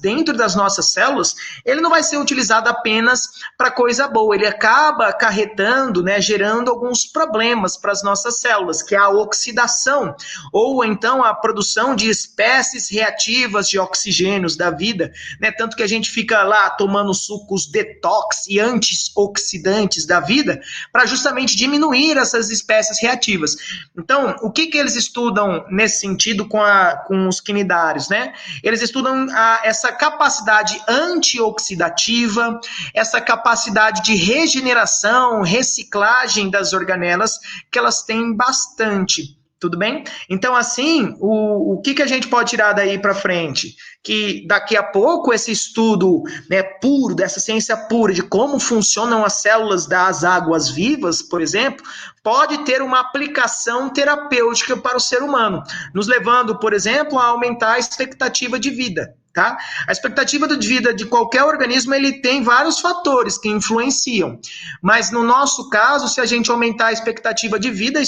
dentro das nossas células, ele não vai ser utilizado apenas para coisa boa, ele acaba acarretando, né, gerando alguns problemas para as nossas células, que é a oxidação, ou então a produção de espécies reativas de oxigênios da vida, né, tanto que a gente fica lá tomando sucos detox e antioxidantes da vida, para justamente diminuir essas espécies reativas. Então, o que eles estudam nesse sentido com os quinidários, né? Eles estudam essa capacidade antioxidativa, essa capacidade de regeneração, reciclagem das organelas, que elas têm bastante, tudo bem? Então, assim, o que a gente pode tirar daí para frente? Que daqui a pouco esse estudo, né, puro, dessa ciência pura, de como funcionam as células das águas vivas, por exemplo, pode ter uma aplicação terapêutica para o ser humano, nos levando, por exemplo, a aumentar a expectativa de vida. tá? A expectativa de vida de qualquer organismo, ele tem vários fatores que influenciam, mas no nosso caso, se a gente aumentar a expectativa de vida,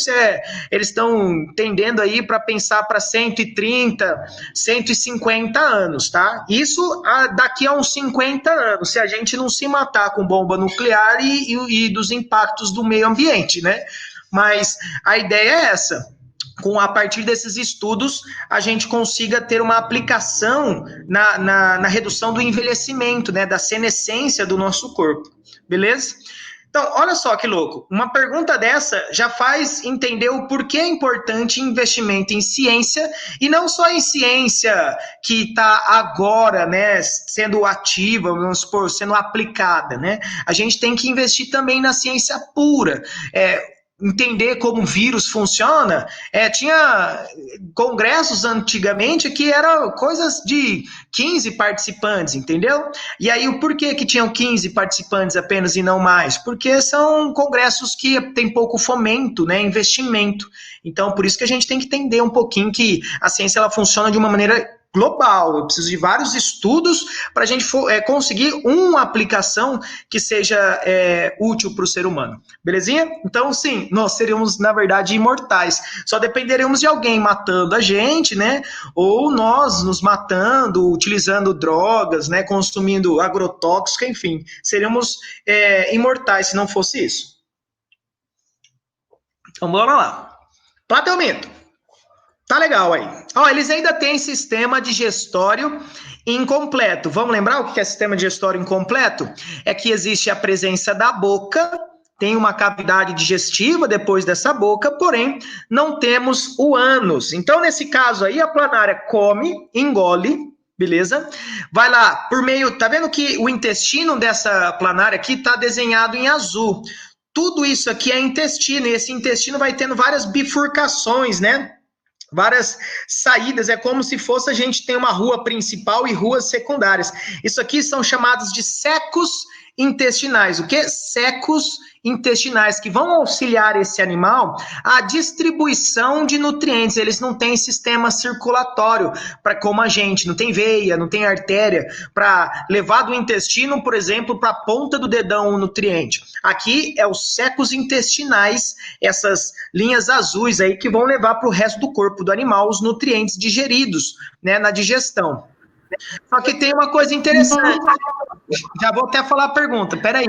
eles estão tendendo aí para pensar para 130, 150 anos, tá? Isso daqui a uns 50 anos, se a gente não se matar com bomba nuclear e dos impactos do meio ambiente, né? Mas a ideia é essa. A partir desses estudos, a gente consiga ter uma aplicação na redução do envelhecimento, né, da senescência do nosso corpo, beleza? Então, olha só que louco, uma pergunta dessa já faz entender o porquê é importante investimento em ciência, e não só em ciência que está agora, né, sendo ativa, vamos supor, sendo aplicada, né? A gente tem que investir também na ciência pura, entender como o vírus funciona. Tinha congressos antigamente que eram coisas de 15 participantes, entendeu? E aí o porquê que tinham 15 participantes apenas e não mais? Porque são congressos que tem pouco fomento, né, investimento. Então, por isso que a gente tem que entender um pouquinho que a ciência ela funciona de uma maneira global. Eu preciso de vários estudos para a gente conseguir uma aplicação que seja útil para o ser humano. Belezinha? Então, sim, nós seríamos, na verdade, imortais. Só dependeremos de alguém matando a gente, né? Ou nós nos matando, utilizando drogas, né? Consumindo agrotóxico, enfim. Seríamos imortais se não fosse isso. Então, bora lá. Plateu Mito. Tá legal aí. Eles ainda têm sistema digestório incompleto. Vamos lembrar o que é sistema digestório incompleto? É que existe a presença da boca, tem uma cavidade digestiva depois dessa boca, porém não temos o ânus. Então, nesse caso aí, a planária come, engole, beleza? Vai lá, por meio... Tá vendo que o intestino dessa planária aqui tá desenhado em azul. Tudo isso aqui é intestino, e esse intestino vai tendo várias bifurcações, né? Várias saídas, é como se fosse a gente tem uma rua principal e ruas secundárias. Isso aqui são chamados de secos intestinais. O que? Secos intestinais, que vão auxiliar esse animal a distribuição de nutrientes. Eles não têm sistema circulatório como a gente, não tem veia, não tem artéria para levar do intestino, por exemplo, para a ponta do dedão o nutriente. Aqui é os secos intestinais, essas linhas azuis aí que vão levar para o resto do corpo do animal os nutrientes digeridos, né, na digestão. Só que tem uma coisa interessante. Já vou até falar a pergunta, peraí.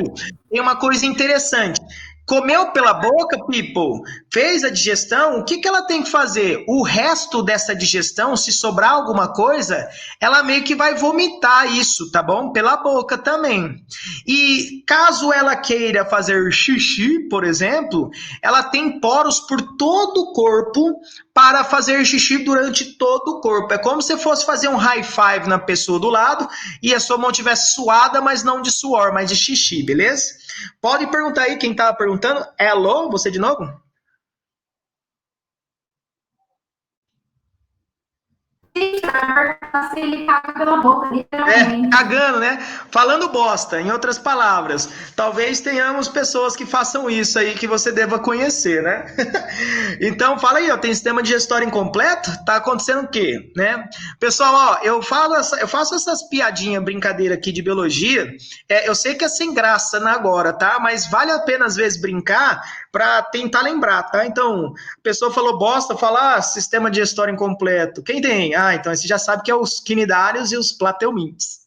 Tem uma coisa interessante. Comeu pela boca, people, fez a digestão, o que ela tem que fazer? O resto dessa digestão, se sobrar alguma coisa, ela meio que vai vomitar isso, tá bom? Pela boca também. E caso ela queira fazer xixi, por exemplo, ela tem poros por todo o corpo para fazer xixi durante todo o corpo. É como se fosse fazer um high five na pessoa do lado e a sua mão tivesse suada, mas não de suor, mas de xixi, beleza? Pode perguntar aí quem estava perguntando. Hello, você de novo? Ele caga pela boca, literalmente. Cagando, né? Falando bosta, em outras palavras. Talvez tenhamos pessoas que façam isso aí que você deva conhecer, né? Então, fala aí, tem sistema digestório incompleto? Tá acontecendo o quê, né? Pessoal, eu faço essas piadinhas, brincadeira aqui de biologia. Eu sei que é sem graça agora, tá? Mas vale a pena, às vezes, brincar para tentar lembrar, tá? Então, a pessoa falou bosta, fala sistema digestório incompleto. Quem tem? Então você já sabe que é os quinidários e os plateumintes.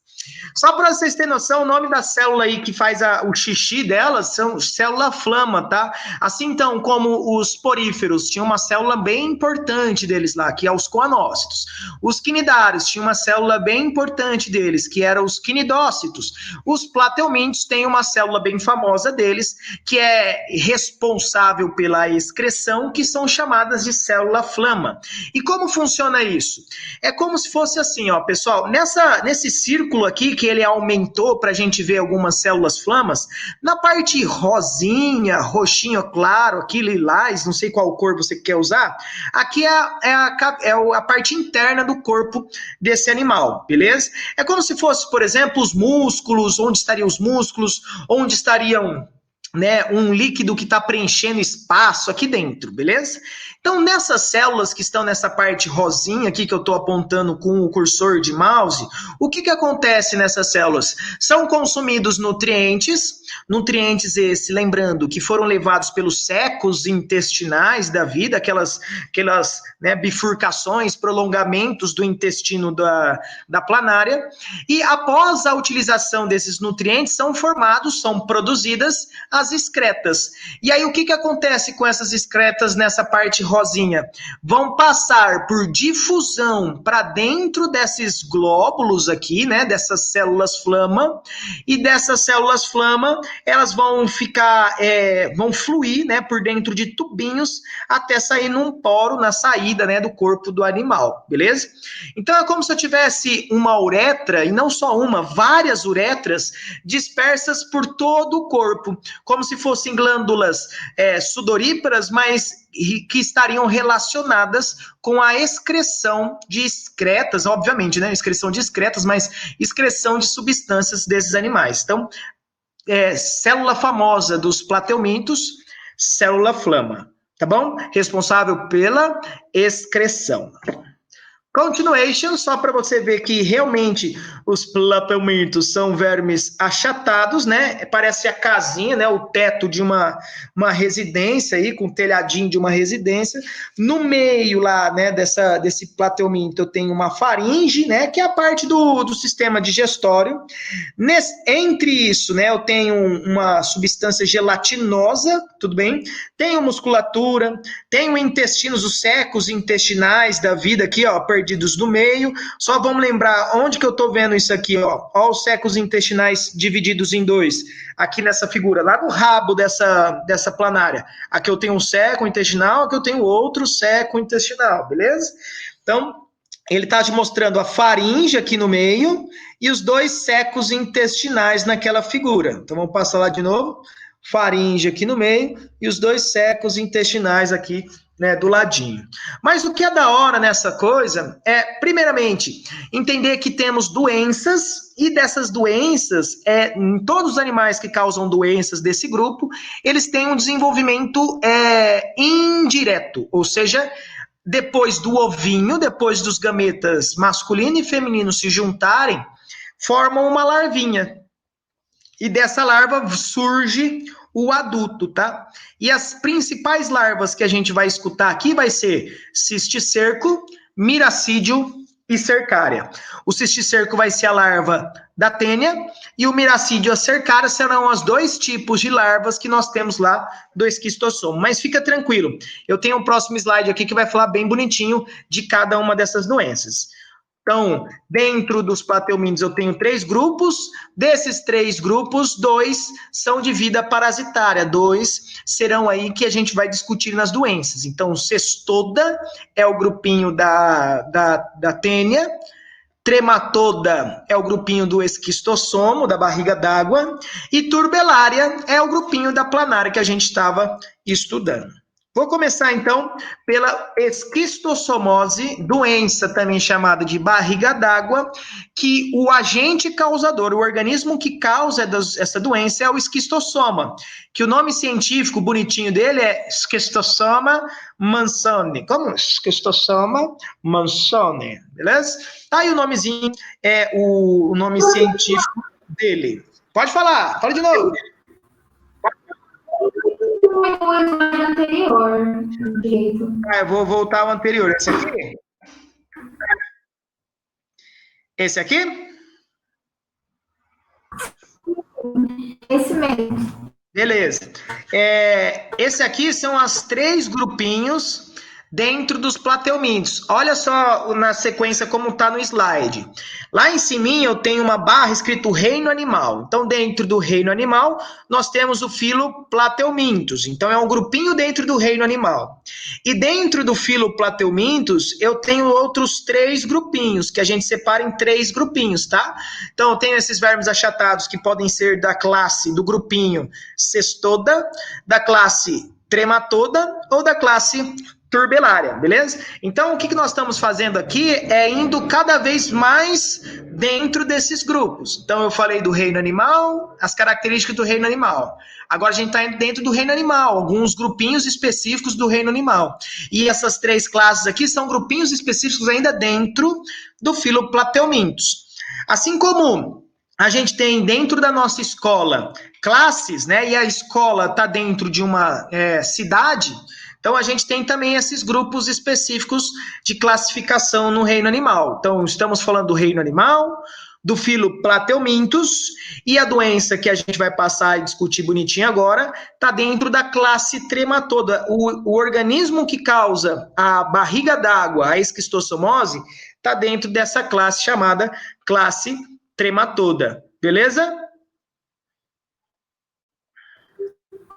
Só para vocês terem noção, o nome da célula aí que faz o xixi delas são célula flama, tá? Assim, então, como os poríferos tinham uma célula bem importante deles lá, que é os coanócitos. Os quinidários tinham uma célula bem importante deles, que eram os quinidócitos. Os plateumintes têm uma célula bem famosa deles, que é responsável pela excreção, que são chamadas de célula flama. E como funciona isso? É como se fosse assim, ó, pessoal, nesse círculo aqui, que ele aumentou para a gente ver algumas células flamas, na parte rosinha, roxinho claro, aqui lilás, não sei qual cor você quer usar, aqui é a parte interna do corpo desse animal, beleza? É como se fosse, por exemplo, os músculos, onde estariam os músculos, onde estariam né, um líquido que está preenchendo espaço aqui dentro, beleza? Então, nessas células que estão nessa parte rosinha aqui que eu estou apontando com o cursor de mouse, o que acontece nessas células? São consumidos nutrientes esses, lembrando, que foram levados pelos secos intestinais da vida, aquelas né, bifurcações, prolongamentos do intestino da planária, e após a utilização desses nutrientes, são produzidas as excretas. E aí, o que acontece com essas excretas nessa parte rosinha? Vão passar por difusão para dentro desses glóbulos aqui, né, dessas células flama, e dessas células flama, elas vão vão fluir, né, por dentro de tubinhos até sair num poro na saída, né, do corpo do animal, beleza? Então, é como se eu tivesse uma uretra, e não só uma, várias uretras dispersas por todo o corpo, como se fossem glândulas sudoríparas, mas que estariam relacionadas com a excreção de excretas, obviamente, né? Excreção de excretas, mas excreção de substâncias desses animais. Então, célula famosa dos plateumintos, célula flama, tá bom? Responsável pela excreção. Continuation, só para você ver que realmente os plateumintos são vermes achatados, né? Parece a casinha, né? O teto de uma residência aí, com o telhadinho de uma residência. No meio lá, né, desse plateuminto, eu tenho uma faringe, né? Que é a parte do sistema digestório. Entre isso, né? Eu tenho uma substância gelatinosa, tudo bem? Tenho musculatura, tenho intestinos, os secos intestinais da vida aqui, ó, perdidos no meio. Só vamos lembrar onde que eu tô vendo isso aqui, ó. Ó, os secos intestinais divididos em dois. Aqui nessa figura, lá no rabo dessa planária. Aqui eu tenho um seco intestinal, aqui eu tenho outro seco intestinal, beleza? Então, ele está te mostrando a faringe aqui no meio e os dois secos intestinais naquela figura. Então, vamos passar lá de novo. Faringe aqui no meio e os dois secos intestinais aqui, né, do ladinho. Mas o que é da hora nessa coisa é, primeiramente, entender que temos doenças, e dessas doenças, em todos os animais que causam doenças desse grupo, eles têm um desenvolvimento indireto, ou seja, depois do ovinho, depois dos gametas masculino e feminino se juntarem, formam uma larvinha. E dessa larva surge o adulto, tá? E as principais larvas que a gente vai escutar aqui vai ser cisticerco, miracídio e cercária. O cisticerco vai ser a larva da tênia e o miracídio, a cercária, serão os dois tipos de larvas que nós temos lá do esquistossomo. Mas fica tranquilo, eu tenho um próximo slide aqui que vai falar bem bonitinho de cada uma dessas doenças. Então, dentro dos plateumintos eu tenho 3 grupos, desses 3 grupos, 2 são de vida parasitária, 2 serão aí que a gente vai discutir nas doenças. Então, cestoda é o grupinho da tênia, trematoda é o grupinho do esquistossomo, da barriga d'água, e turbelária é o grupinho da planária que a gente estava estudando. Vou começar, então, pela esquistossomose, doença também chamada de barriga d'água, que o agente causador, o organismo que causa essa doença é o esquistossoma, que o nome científico bonitinho dele é Schistossoma mansoni. Como? Schistossoma mansoni, beleza? Tá aí o nomezinho, o nome científico dele. Pode falar, fala de novo. Anterior, eu vou voltar ao anterior. Esse aqui? Esse aqui? Esse mesmo. Beleza. Esse aqui são os 3 grupinhos dentro dos plateumintos. Olha só na sequência como está no slide. Lá em cima eu tenho uma barra escrito reino animal. Então, dentro do reino animal, nós temos o filo plateumintos. Então, é um grupinho dentro do reino animal. E dentro do filo plateumintos, eu tenho outros 3 grupinhos, que a gente separa em 3 grupinhos, tá? Então, eu tenho esses vermes achatados que podem ser da classe, do grupinho cestoda, da classe trematoda ou da classe turbelária, beleza? Então, o que nós estamos fazendo aqui é indo cada vez mais dentro desses grupos. Então, eu falei do reino animal, as características do reino animal. Agora a gente está dentro do reino animal, alguns grupinhos específicos do reino animal. E essas 3 classes aqui são grupinhos específicos ainda dentro do filo Plateumintos. Assim como a gente tem dentro da nossa escola classes, né? E a escola está dentro de uma cidade. Então, a gente tem também esses grupos específicos de classificação no reino animal. Então, estamos falando do reino animal, do filo Plateumintos, e a doença que a gente vai passar e discutir bonitinho agora, está dentro da classe Trematoda. O organismo que causa a barriga d'água, a esquistossomose, está dentro dessa classe chamada classe Trematoda. Beleza?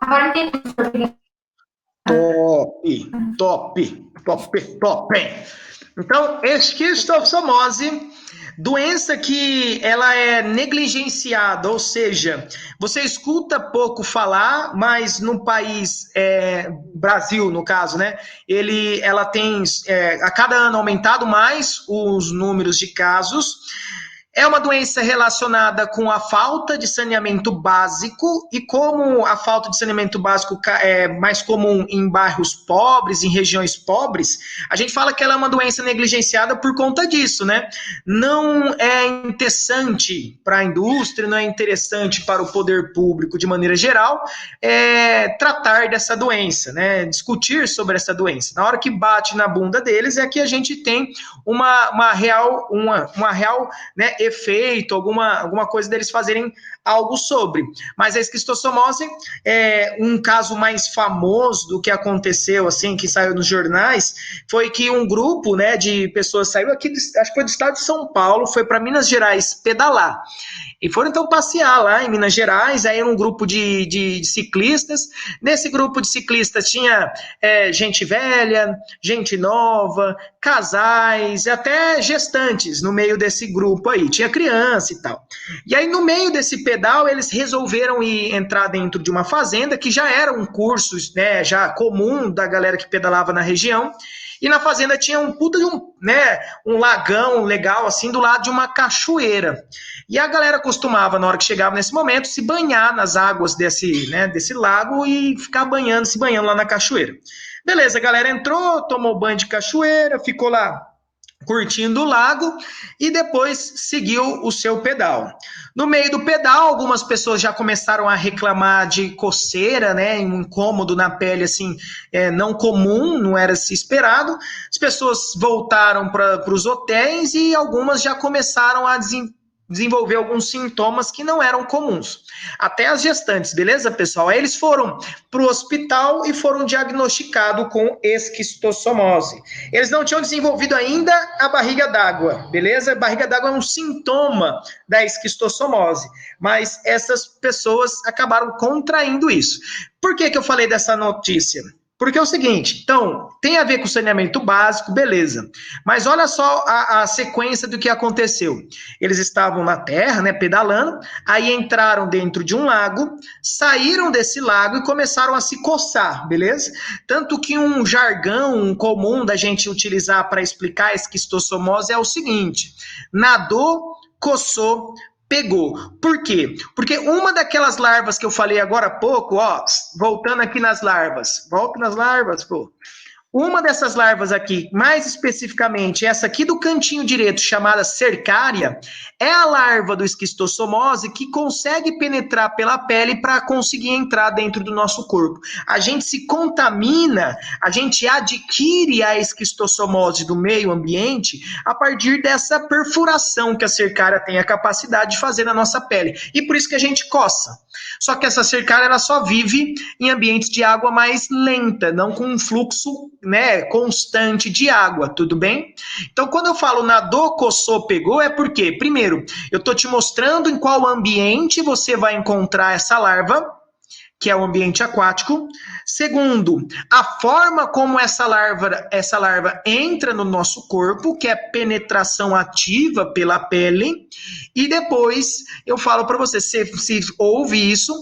Agora entendi. Top. Então, esquistossomose, doença que ela é negligenciada, ou seja, você escuta pouco falar, mas no país, Brasil, no caso, né? Ela tem, a cada ano aumentado mais os números de casos. É uma doença relacionada com a falta de saneamento básico, e como a falta de saneamento básico é mais comum em bairros pobres, em regiões pobres, a gente fala que ela é uma doença negligenciada por conta disso, né? Não é interessante para a indústria, não é interessante para o poder público de maneira geral tratar dessa doença, né? Discutir sobre essa doença. Na hora que bate na bunda deles é que a gente tem uma real, né, efeito, alguma coisa deles fazerem algo sobre. Mas a esquistossomose é um caso mais famoso do que aconteceu, assim, que saiu nos jornais, foi que um grupo, né, de pessoas saiu aqui, acho que foi do estado de São Paulo, foi para Minas Gerais pedalar. E foram então passear lá em Minas Gerais, aí um grupo de ciclistas. Nesse grupo de ciclistas tinha gente velha, gente nova, casais, até gestantes no meio desse grupo aí. Tinha criança e tal. E aí no meio desse pedal eles resolveram entrar dentro de uma fazenda, que já era um curso, né, já comum da galera que pedalava na região. E na fazenda tinha um puta de um lagão legal, assim, do lado de uma cachoeira. E a galera costumava, na hora que chegava nesse momento, se banhar nas águas desse lago e ficar se banhando lá na cachoeira. Beleza, a galera entrou, tomou banho de cachoeira, ficou lá curtindo o lago e depois seguiu o seu pedal. No meio do pedal, algumas pessoas já começaram a reclamar de coceira, né, um incômodo na pele assim, não comum, não era se esperado. As pessoas voltaram para os hotéis e algumas já começaram a desenvolver alguns sintomas que não eram comuns. Até as gestantes, beleza, pessoal? Aí eles foram para o hospital e foram diagnosticados com esquistossomose. Eles não tinham desenvolvido ainda a barriga d'água, beleza? A barriga d'água é um sintoma da esquistossomose, mas essas pessoas acabaram contraindo isso. Por que eu falei dessa notícia? Porque é o seguinte, então, tem a ver com saneamento básico, beleza. Mas olha só a sequência do que aconteceu. Eles estavam na terra, né, pedalando, aí entraram dentro de um lago, saíram desse lago e começaram a se coçar, beleza? Tanto que um jargão comum da gente utilizar para explicar a esquistossomose é o seguinte: nadou, coçou, pegou. Por quê? Porque uma daquelas larvas que eu falei agora há pouco, ó, voltando aqui nas larvas, volta nas larvas, pô. Uma dessas larvas aqui, mais especificamente essa aqui do cantinho direito, chamada cercária, é a larva do esquistossomose que consegue penetrar pela pele para conseguir entrar dentro do nosso corpo. A gente se contamina, a gente adquire a esquistossomose do meio ambiente a partir dessa perfuração que a cercária tem a capacidade de fazer na nossa pele. E por isso que a gente coça. Só que essa cercária ela só vive em ambientes de água mais lenta, não com um fluxo, né, constante de água, tudo bem? Então, quando eu falo nadou, coçou, pegou, é porque, primeiro, eu estou te mostrando em qual ambiente você vai encontrar essa larva, que é o ambiente aquático. Segundo, a forma como essa larva entra no nosso corpo, que é penetração ativa pela pele. E depois eu falo para você, se ouve isso,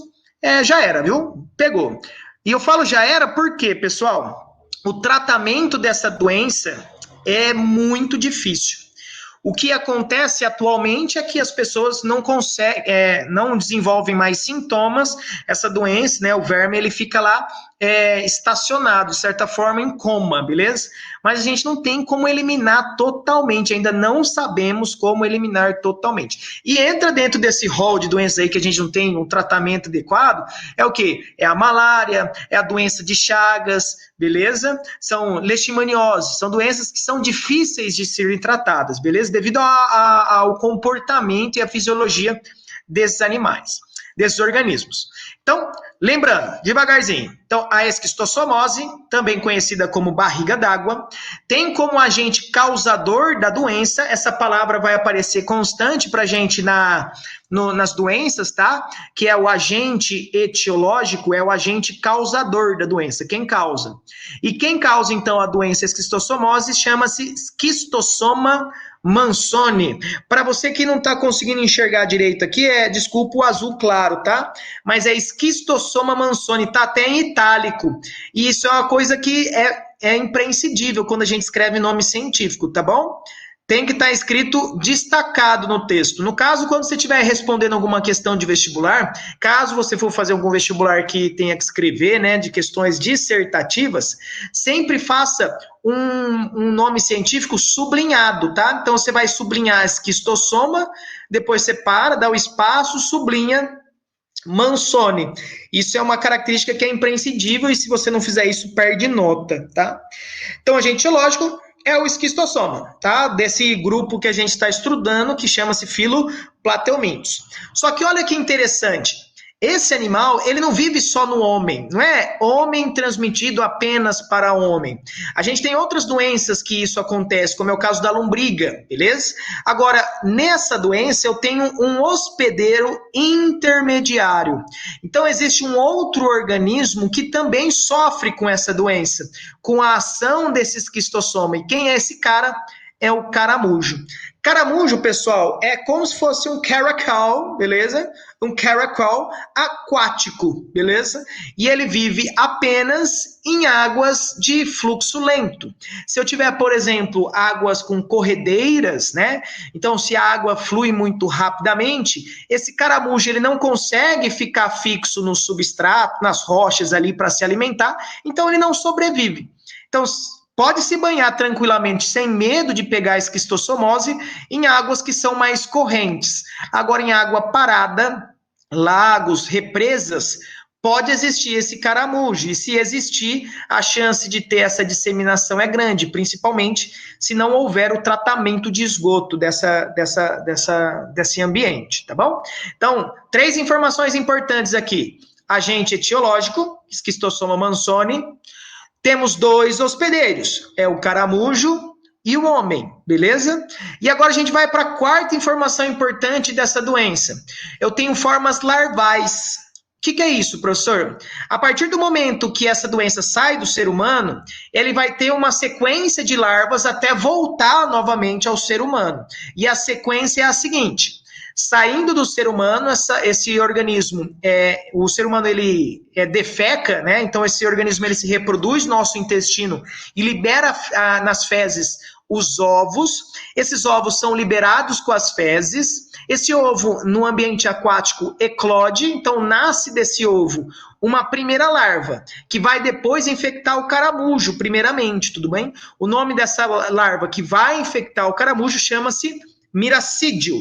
já era, viu? Pegou. E eu falo já era por quê, pessoal? o tratamento dessa doença é muito difícil. O que acontece atualmente é que as pessoas não conseguem, não desenvolvem mais sintomas, essa doença, né, o verme, ele fica lá estacionado, de certa forma, em coma, beleza? Mas a gente não tem como eliminar totalmente, ainda não sabemos como eliminar totalmente. E entra dentro desse rol de doenças aí que a gente não tem um tratamento adequado, é o quê? É a malária, é a doença de Chagas, beleza? São leishmaniose, são doenças que são difíceis de serem tratadas, beleza? Devido ao comportamento e à fisiologia desses animais, desses organismos. Então, lembrando, devagarzinho. Então, a esquistossomose, também conhecida como barriga d'água, tem como agente causador da doença, essa palavra vai aparecer constante para a gente nas doenças, tá? Que é o agente etiológico, é o agente causador da doença, quem causa. E quem causa, então, a doença esquistossomose chama-se esquistossoma Manzoni. Para você que não está conseguindo enxergar direito aqui, desculpa o azul claro, tá? Mas é esquistossoma Manzoni, tá até em itálico. E isso é uma coisa que é imprescindível quando a gente escreve nome científico, tá bom? Tem que estar escrito destacado no texto. No caso, quando você estiver respondendo alguma questão de vestibular, caso você for fazer algum vestibular que tenha que escrever, né, de questões dissertativas, sempre faça um nome científico sublinhado, tá? Então, você vai sublinhar esquistossoma, depois você para, dá o espaço, sublinha Manzoni. Isso é uma característica que é imprescindível e se você não fizer isso, perde nota, tá? Então, agente etiológico é o esquistossoma, tá? Desse grupo que a gente está estudando, que chama-se Filoplatelmintos. Só que olha que interessante, esse animal, ele não vive só no homem, não é homem transmitido apenas para homem. A gente tem outras doenças que isso acontece, como é o caso da lombriga, beleza? Agora, nessa doença, eu tenho um hospedeiro intermediário. Então, existe um outro organismo que também sofre com essa doença, com a ação desse esquistossoma. E quem é esse cara? É o caramujo. Caramujo, pessoal, é como se fosse um caracal, beleza? Um caracal aquático, beleza? E ele vive apenas em águas de fluxo lento. Se eu tiver, por exemplo, águas com corredeiras, né? Então, se a água flui muito rapidamente, esse caramujo ele não consegue ficar fixo no substrato, nas rochas ali para se alimentar, então ele não sobrevive. Então, pode se banhar tranquilamente, sem medo de pegar esquistossomose, em águas que são mais correntes. Agora, em água parada, lagos, represas, pode existir esse caramujo. E se existir, a chance de ter essa disseminação é grande, principalmente se não houver o tratamento de esgoto desse ambiente, tá bom? Então, 3 informações importantes aqui. Agente etiológico, esquistossoma Manzoni. Temos 2 hospedeiros, é o caramujo e o homem, beleza? E agora a gente vai para a 4ª informação importante dessa doença. Eu tenho formas larvais. O que é isso, professor? A partir do momento que essa doença sai do ser humano, ele vai ter uma sequência de larvas até voltar novamente ao ser humano. E a sequência é a seguinte: saindo do ser humano, esse organismo, o ser humano ele defeca, né? Então esse organismo ele se reproduz no nosso intestino e libera nas fezes os ovos. Esses ovos são liberados com as fezes. Esse ovo no ambiente aquático eclode, então nasce desse ovo uma primeira larva, que vai depois infectar o caramujo, primeiramente, tudo bem? O nome dessa larva que vai infectar o caramujo chama-se miracídio.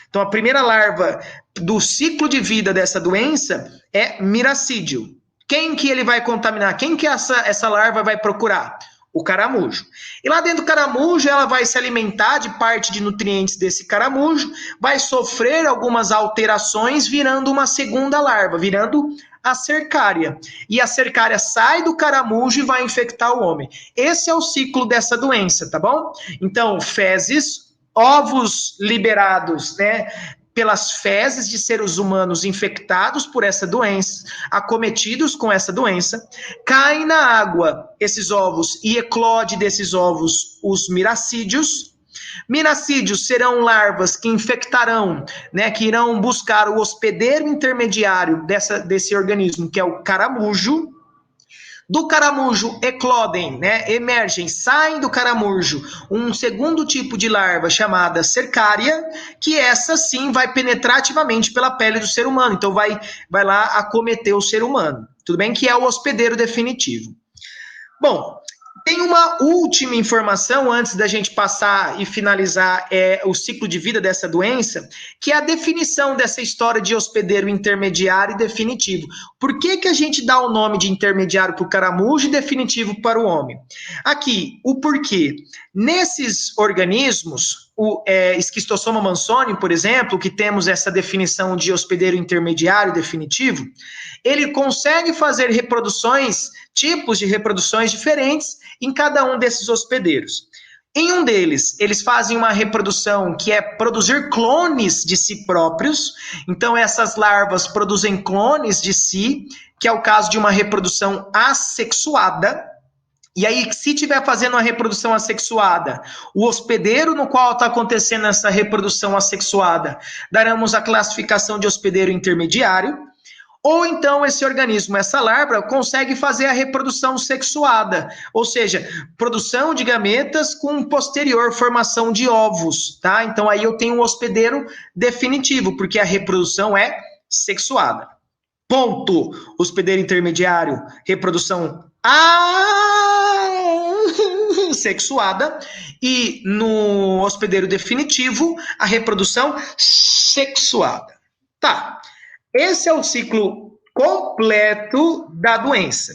Então, a primeira larva do ciclo de vida dessa doença é miracídio. Quem que ele vai contaminar? Quem que essa larva vai procurar? O caramujo. E lá dentro do caramujo, ela vai se alimentar de parte de nutrientes desse caramujo, vai sofrer algumas alterações, virando uma segunda larva, virando a cercária. E a cercária sai do caramujo e vai infectar o homem. Esse é o ciclo dessa doença, tá bom? Então, fezes, ovos liberados, né, pelas fezes de seres humanos infectados por essa doença, acometidos com essa doença, caem na água esses ovos e eclode desses ovos os miracídios. Miracídios serão larvas que infectarão, né, que irão buscar o hospedeiro intermediário desse organismo, que é o caramujo. Do caramujo eclodem, né, emergem, saem do caramujo um segundo tipo de larva chamada cercária, que essa sim vai penetrar ativamente pela pele do ser humano, então vai lá acometer o ser humano, tudo bem? Que é o hospedeiro definitivo. Bom, tem uma última informação antes da gente passar e finalizar o ciclo de vida dessa doença, que é a definição dessa história de hospedeiro intermediário e definitivo. Por que a gente dá o nome de intermediário para o caramujo e definitivo para o homem? Aqui, o porquê. Nesses organismos, o Schistosoma mansoni, por exemplo, que temos essa definição de hospedeiro intermediário e definitivo, ele consegue fazer reproduções, tipos de reproduções diferentes em cada um desses hospedeiros. Em um deles, eles fazem uma reprodução que é produzir clones de si próprios. Então, essas larvas produzem clones de si, que é o caso de uma reprodução assexuada. E aí, se estiver fazendo uma reprodução assexuada, o hospedeiro no qual está acontecendo essa reprodução assexuada, daremos a classificação de hospedeiro intermediário. Ou então esse organismo, essa larva, consegue fazer a reprodução sexuada, ou seja, produção de gametas com posterior formação de ovos, tá? Então aí eu tenho um hospedeiro definitivo, porque a reprodução é sexuada. Ponto. Hospedeiro intermediário, reprodução sexuada, e no hospedeiro definitivo, a reprodução sexuada. Tá. Esse é o ciclo completo da doença.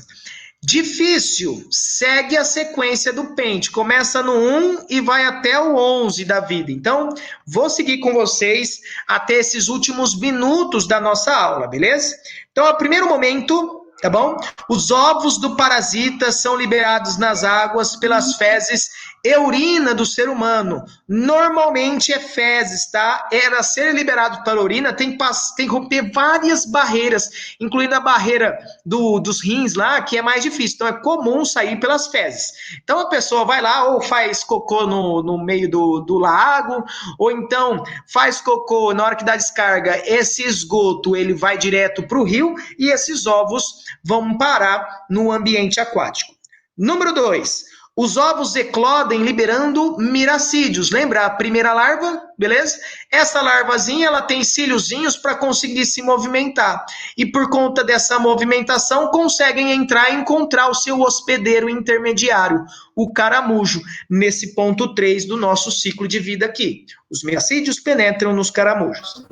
Difícil, segue a sequência do pente. Começa no 1 e vai até o 11 da vida. Então, vou seguir com vocês até esses últimos minutos da nossa aula, beleza? Então, o primeiro momento, tá bom? Os ovos do parasita são liberados nas águas pelas fezes e urina do ser humano. Normalmente é fezes, tá? Para ser liberado pela urina, tem que romper várias barreiras, incluindo a barreira dos rins lá, que é mais difícil. Então é comum sair pelas fezes. Então a pessoa vai lá ou faz cocô no meio do lago, ou então faz cocô na hora que dá descarga, esse esgoto ele vai direto para o rio e esses ovos vão parar no ambiente aquático. Número 2. Os ovos eclodem liberando miracídios. Lembra a primeira larva? Beleza? Essa larvazinha ela tem cíliozinhos para conseguir se movimentar. E por conta dessa movimentação, conseguem entrar e encontrar o seu hospedeiro intermediário, o caramujo, nesse ponto 3 do nosso ciclo de vida aqui. Os miracídios penetram nos caramujos.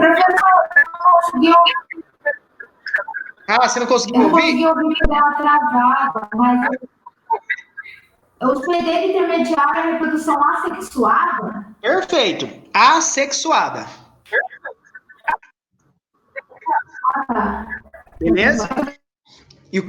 Você não conseguiu ouvir? Eu não consegui ouvir porque ela travada, mas... O hospedeiro intermediário é a reprodução assexuada? Perfeito. Assexuada. Beleza? E o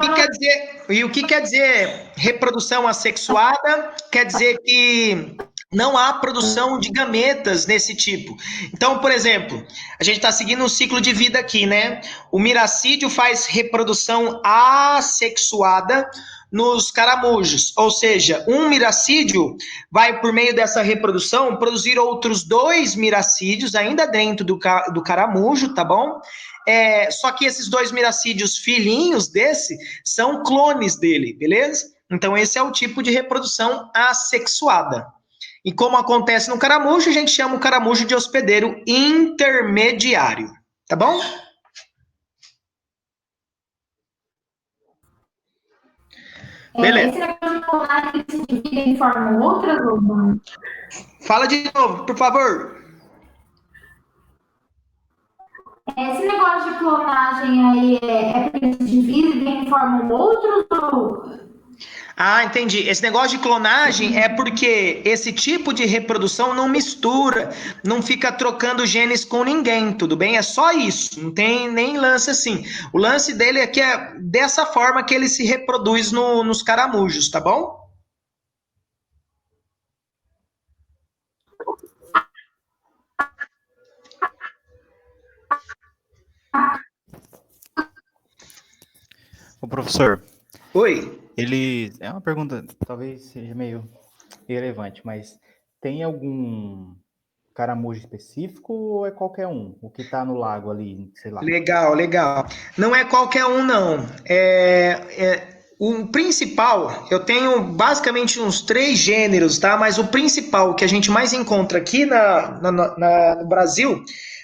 que quer dizer reprodução assexuada? Quer dizer que não há produção de gametas nesse tipo. Então, por exemplo, a gente está seguindo um ciclo de vida aqui, né? O miracídio faz reprodução assexuada nos caramujos, ou seja, um miracídio vai, por meio dessa reprodução, produzir outros 2 miracídios, ainda dentro do caramujo, tá bom? Só que esses 2 miracídios filhinhos desse são clones dele, beleza? Então esse é o tipo de reprodução assexuada. E como acontece no caramujo, a gente chama o caramujo de hospedeiro intermediário, tá bom? Beleza. Esse negócio de clonagem se divide em forma outra ou não? Fala de novo, por favor. Esse negócio de clonagem aí porque se divide em forma outra ou... Entendi. Esse negócio de clonagem é porque esse tipo de reprodução não mistura, não fica trocando genes com ninguém, tudo bem? É só isso, não tem nem lance assim. O lance dele é que é dessa forma que ele se reproduz nos caramujos, tá bom? O professor. Oi. Ele é uma pergunta, talvez seja meio irrelevante, mas tem algum caramujo específico ou é qualquer um? O que está no lago ali, sei lá. Legal. Não é qualquer um, não. O principal, eu tenho basicamente uns 3 gêneros, tá? Mas o principal que a gente mais encontra aqui no Brasil,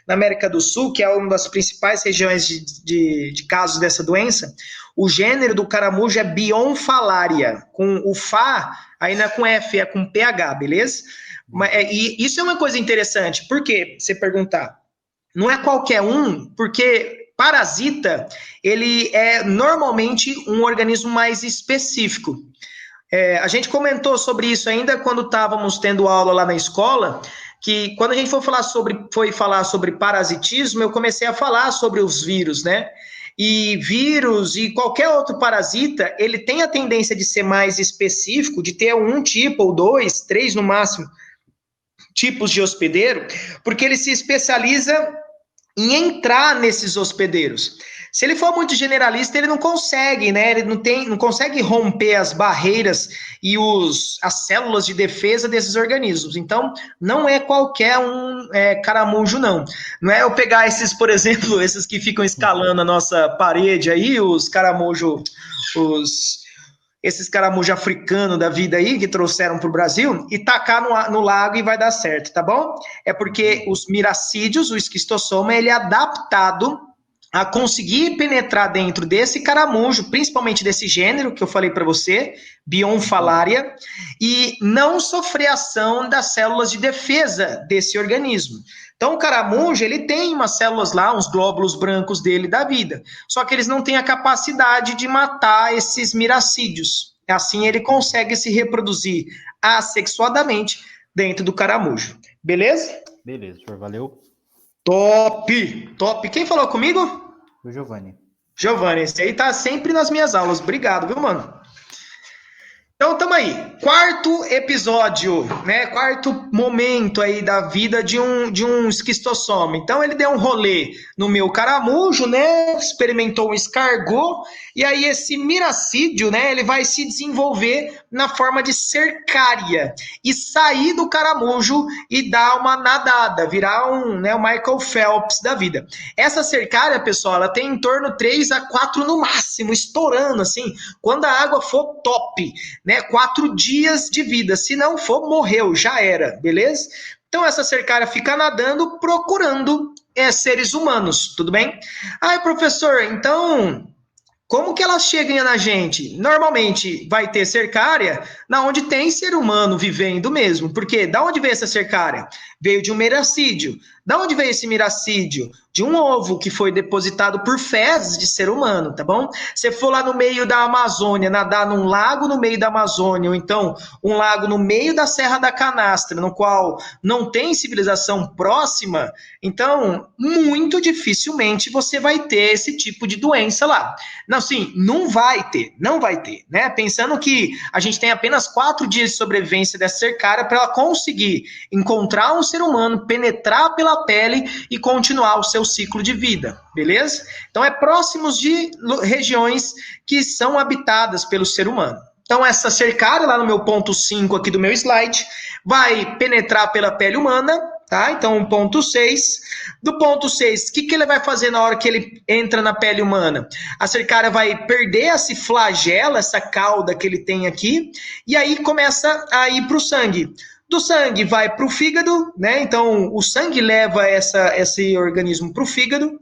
na América do Sul, que é uma das principais regiões de casos dessa doença, o gênero do caramujo é Bionfalaria, com o Fá, aí não é com F, é com PH, beleza? E isso é uma coisa interessante, por quê? Você perguntar. Não é qualquer um, porque parasita, ele é normalmente um organismo mais específico. A gente comentou sobre isso ainda quando estávamos tendo aula lá na escola, que quando a gente foi falar sobre parasitismo, eu comecei a falar sobre os vírus, né? E vírus e qualquer outro parasita, ele tem a tendência de ser mais específico, de ter um tipo ou 2, 3 no máximo, tipos de hospedeiro, porque ele se especializa em entrar nesses hospedeiros. Se ele for muito generalista, ele não consegue, né? Ele não consegue romper as barreiras e as células de defesa desses organismos. Então, não é qualquer um caramujo, não. Não é eu pegar esses, por exemplo, esses que ficam escalando a nossa parede aí, os caramujo, esses caramujo africanos da vida aí, que trouxeram para o Brasil, e tacar no lago e vai dar certo, tá bom? É porque os miracídeos, o esquistossoma, ele é adaptado a conseguir penetrar dentro desse caramujo, principalmente desse gênero que eu falei para você, Bionfalaria, e não sofrer ação das células de defesa desse organismo. Então, o caramujo, ele tem umas células lá, uns glóbulos brancos dele da vida, só que eles não têm a capacidade de matar esses miracídeos. Assim, ele consegue se reproduzir assexuadamente dentro do caramujo. Beleza? Beleza, senhor, valeu. Top! Top! Quem falou comigo? O Giovanni. Giovanni, esse aí tá sempre nas minhas aulas. Obrigado, viu, mano? Então, tamo aí. Quarto episódio, né? Quarto momento aí da vida de um esquistossoma. Então, ele deu um rolê no meu caramujo, né? Experimentou um escargot. E aí, esse miracídio, né? Ele vai se desenvolver na forma de cercária. E sair do caramujo e dar uma nadada. Virar o Michael Phelps da vida. Essa cercária, pessoal, ela tem em torno 3 a 4 no máximo, estourando, assim. Quando a água for top, né, 4 dias de vida. Se não for, morreu, já era, beleza? Então essa cercária fica nadando procurando seres humanos, tudo bem? Ai, professor, então como que elas chegam na gente? Normalmente vai ter cercária na onde tem ser humano vivendo mesmo. Porque da onde veio essa cercária? Veio de um miracídio. Da onde veio esse miracídio? De um ovo que foi depositado por fezes de ser humano, tá bom? Se for lá no meio da Amazônia, nadar num lago no meio da Amazônia, ou então um lago no meio da Serra da Canastra, no qual não tem civilização próxima, então muito dificilmente você vai ter esse tipo de doença lá. Não, sim, não vai ter, né? Pensando que a gente tem apenas 4 dias de sobrevivência dessa cercária para ela conseguir encontrar um ser humano, penetrar pela pele e continuar o seu ciclo de vida, beleza? Então é próximos de regiões que são habitadas pelo ser humano. Então essa cercária, lá no meu ponto 5 aqui do meu slide, vai penetrar pela pele humana, tá? Então, ponto 6. Do ponto 6, o que ele vai fazer na hora que ele entra na pele humana? A cercária vai perder esse flagelo, essa cauda que ele tem aqui, e aí começa a ir para o sangue. Do sangue vai para o fígado, né? Então, o sangue leva esse organismo para o fígado.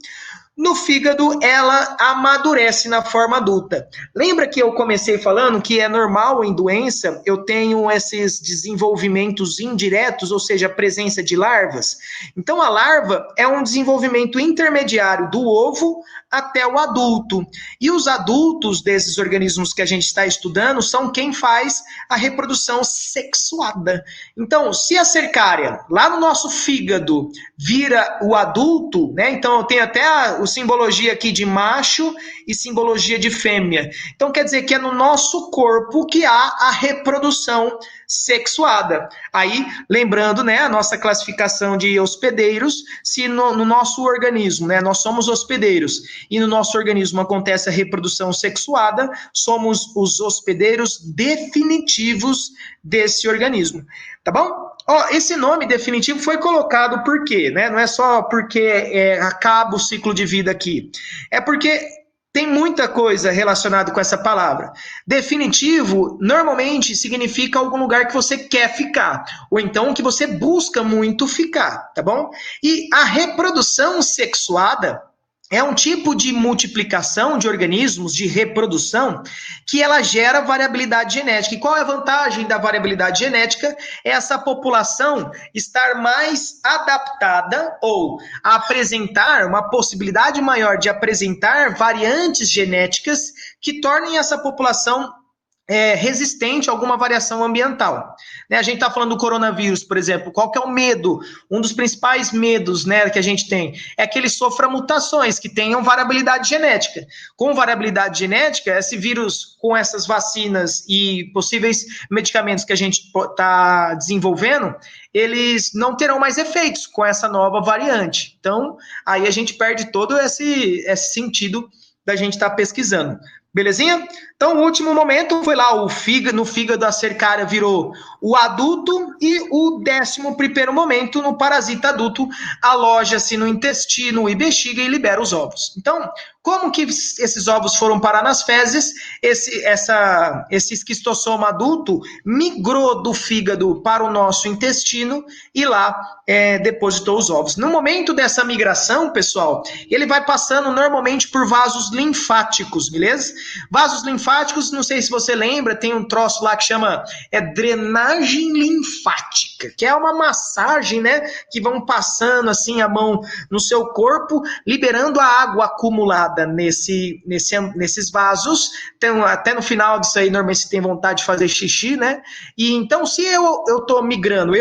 No fígado, ela amadurece na forma adulta. Lembra que eu comecei falando que é normal em doença eu tenho esses desenvolvimentos indiretos, ou seja, a presença de larvas? Então, a larva é um desenvolvimento intermediário do ovo até o adulto. E os adultos desses organismos que a gente está estudando são quem faz a reprodução sexuada. Então, se a cercária, lá no nosso fígado, vira o adulto, né? Então, eu tenho até a simbologia aqui de macho e simbologia de fêmea. Então, quer dizer que é no nosso corpo que há a reprodução sexuada. Aí, lembrando, né, a nossa classificação de hospedeiros, se no nosso organismo, né, nós somos hospedeiros, e no nosso organismo acontece a reprodução sexuada, somos os hospedeiros definitivos desse organismo. Tá bom? Esse nome definitivo foi colocado por quê? Né? Não é só porque acaba o ciclo de vida aqui. É porque tem muita coisa relacionada com essa palavra. Definitivo, normalmente, significa algum lugar que você quer ficar, ou então que você busca muito ficar, tá bom? E a reprodução sexuada é um tipo de multiplicação de organismos, de reprodução, que ela gera variabilidade genética. E qual é a vantagem da variabilidade genética? É essa população estar mais adaptada ou apresentar uma possibilidade maior de apresentar variantes genéticas que tornem essa população resistente a alguma variação ambiental. Né, a gente está falando do coronavírus, por exemplo. Qual que é o medo? Um dos principais medos, né, que a gente tem é que ele sofra mutações, que tenham variabilidade genética. Com variabilidade genética, esse vírus, com essas vacinas e possíveis medicamentos que a gente está desenvolvendo, eles não terão mais efeitos com essa nova variante. Então, aí a gente perde todo esse sentido da gente estar pesquisando. Belezinha? Então, o último momento foi lá no fígado a cercária virou o adulto e o 11º momento no parasita adulto aloja-se no intestino e bexiga e libera os ovos. Então, como que esses ovos foram parar nas fezes? Esse esquistossoma adulto migrou do fígado para o nosso intestino e lá depositou os ovos. No momento dessa migração, pessoal, ele vai passando normalmente por vasos linfáticos, beleza? Vasos linfáticos, não sei se você lembra, tem um troço lá que chama drenagem linfática, que é uma massagem, né, que vão passando assim a mão no seu corpo, liberando a água acumulada nesses vasos. Então, até no final disso aí, normalmente você tem vontade de fazer xixi, né? E então, se eu tô migrando,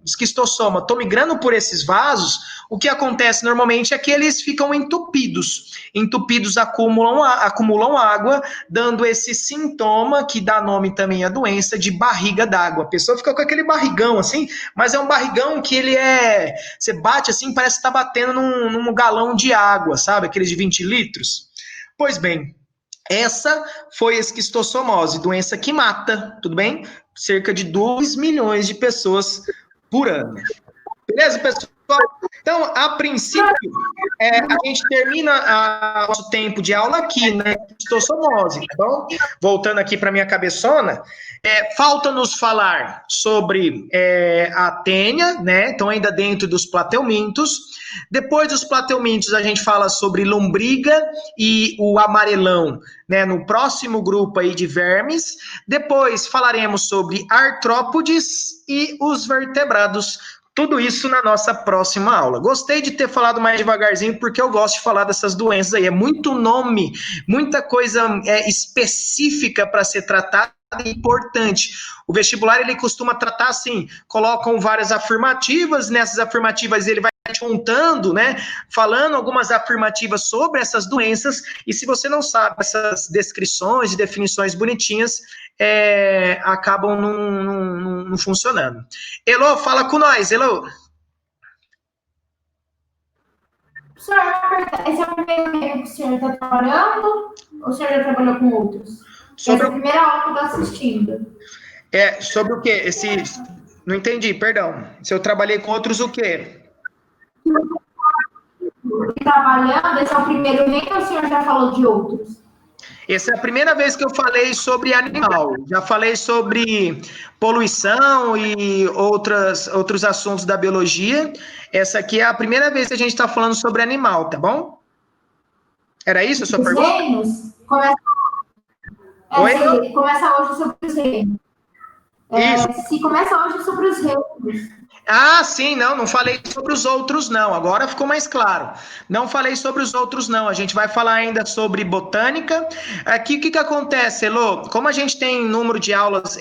esquistossoma, tô migrando por esses vasos, o que acontece normalmente é que eles ficam entupidos acumulam água, dando esse sintoma que dá nome também à doença de barriga d'água. A pessoa fica com aquele barrigão assim, mas é um barrigão que ele você bate assim, parece que tá batendo num galão de água, sabe? Aqueles de 20 litros. Pois bem, essa foi a esquistossomose, doença que mata, tudo bem? Cerca de 2 milhões de pessoas por ano. Beleza, pessoal? Então, a princípio, a gente termina o nosso tempo de aula aqui, né? Esquistossomose, tá bom? Voltando aqui para minha cabeçona, falta-nos falar sobre a tênia, né? Então, ainda dentro dos plateumintos. Depois dos plateumintos, a gente fala sobre lombriga e o amarelão, né? No próximo grupo aí de vermes. Depois falaremos sobre artrópodes e os vertebrados. Tudo isso na nossa próxima aula. Gostei de ter falado mais devagarzinho, porque eu gosto de falar dessas doenças aí. É muito nome, muita coisa específica para ser tratada e importante. O vestibular, ele costuma tratar assim, colocam várias afirmativas, nessas afirmativas ele vai juntando, né, falando algumas afirmativas sobre essas doenças, e se você não sabe essas descrições e definições bonitinhas, acabam não funcionando. Elô, fala com nós, Elô. Professor, esse é o primeiro meio que o senhor está trabalhando, ou o senhor já trabalhou com outros? Essa é a primeira aula que eu estou assistindo. Sobre o quê? Não entendi, perdão. Se eu trabalhei com outros, o quê? Trabalhando, esse é o primeiro meio ou o senhor já falou de outros? Essa é a primeira vez que eu falei sobre animal. Já falei sobre poluição e outros assuntos da biologia. Essa aqui é a primeira vez que a gente está falando sobre animal, tá bom? Era isso a sua pergunta? Reinos? Começa hoje sobre os reinos. Se começa hoje sobre os reinos. Ah, sim, não falei sobre os outros, não. Agora ficou mais claro. Não falei sobre os outros, não. A gente vai falar ainda sobre botânica. Aqui, o que acontece, Elô? Como a gente tem número de aulas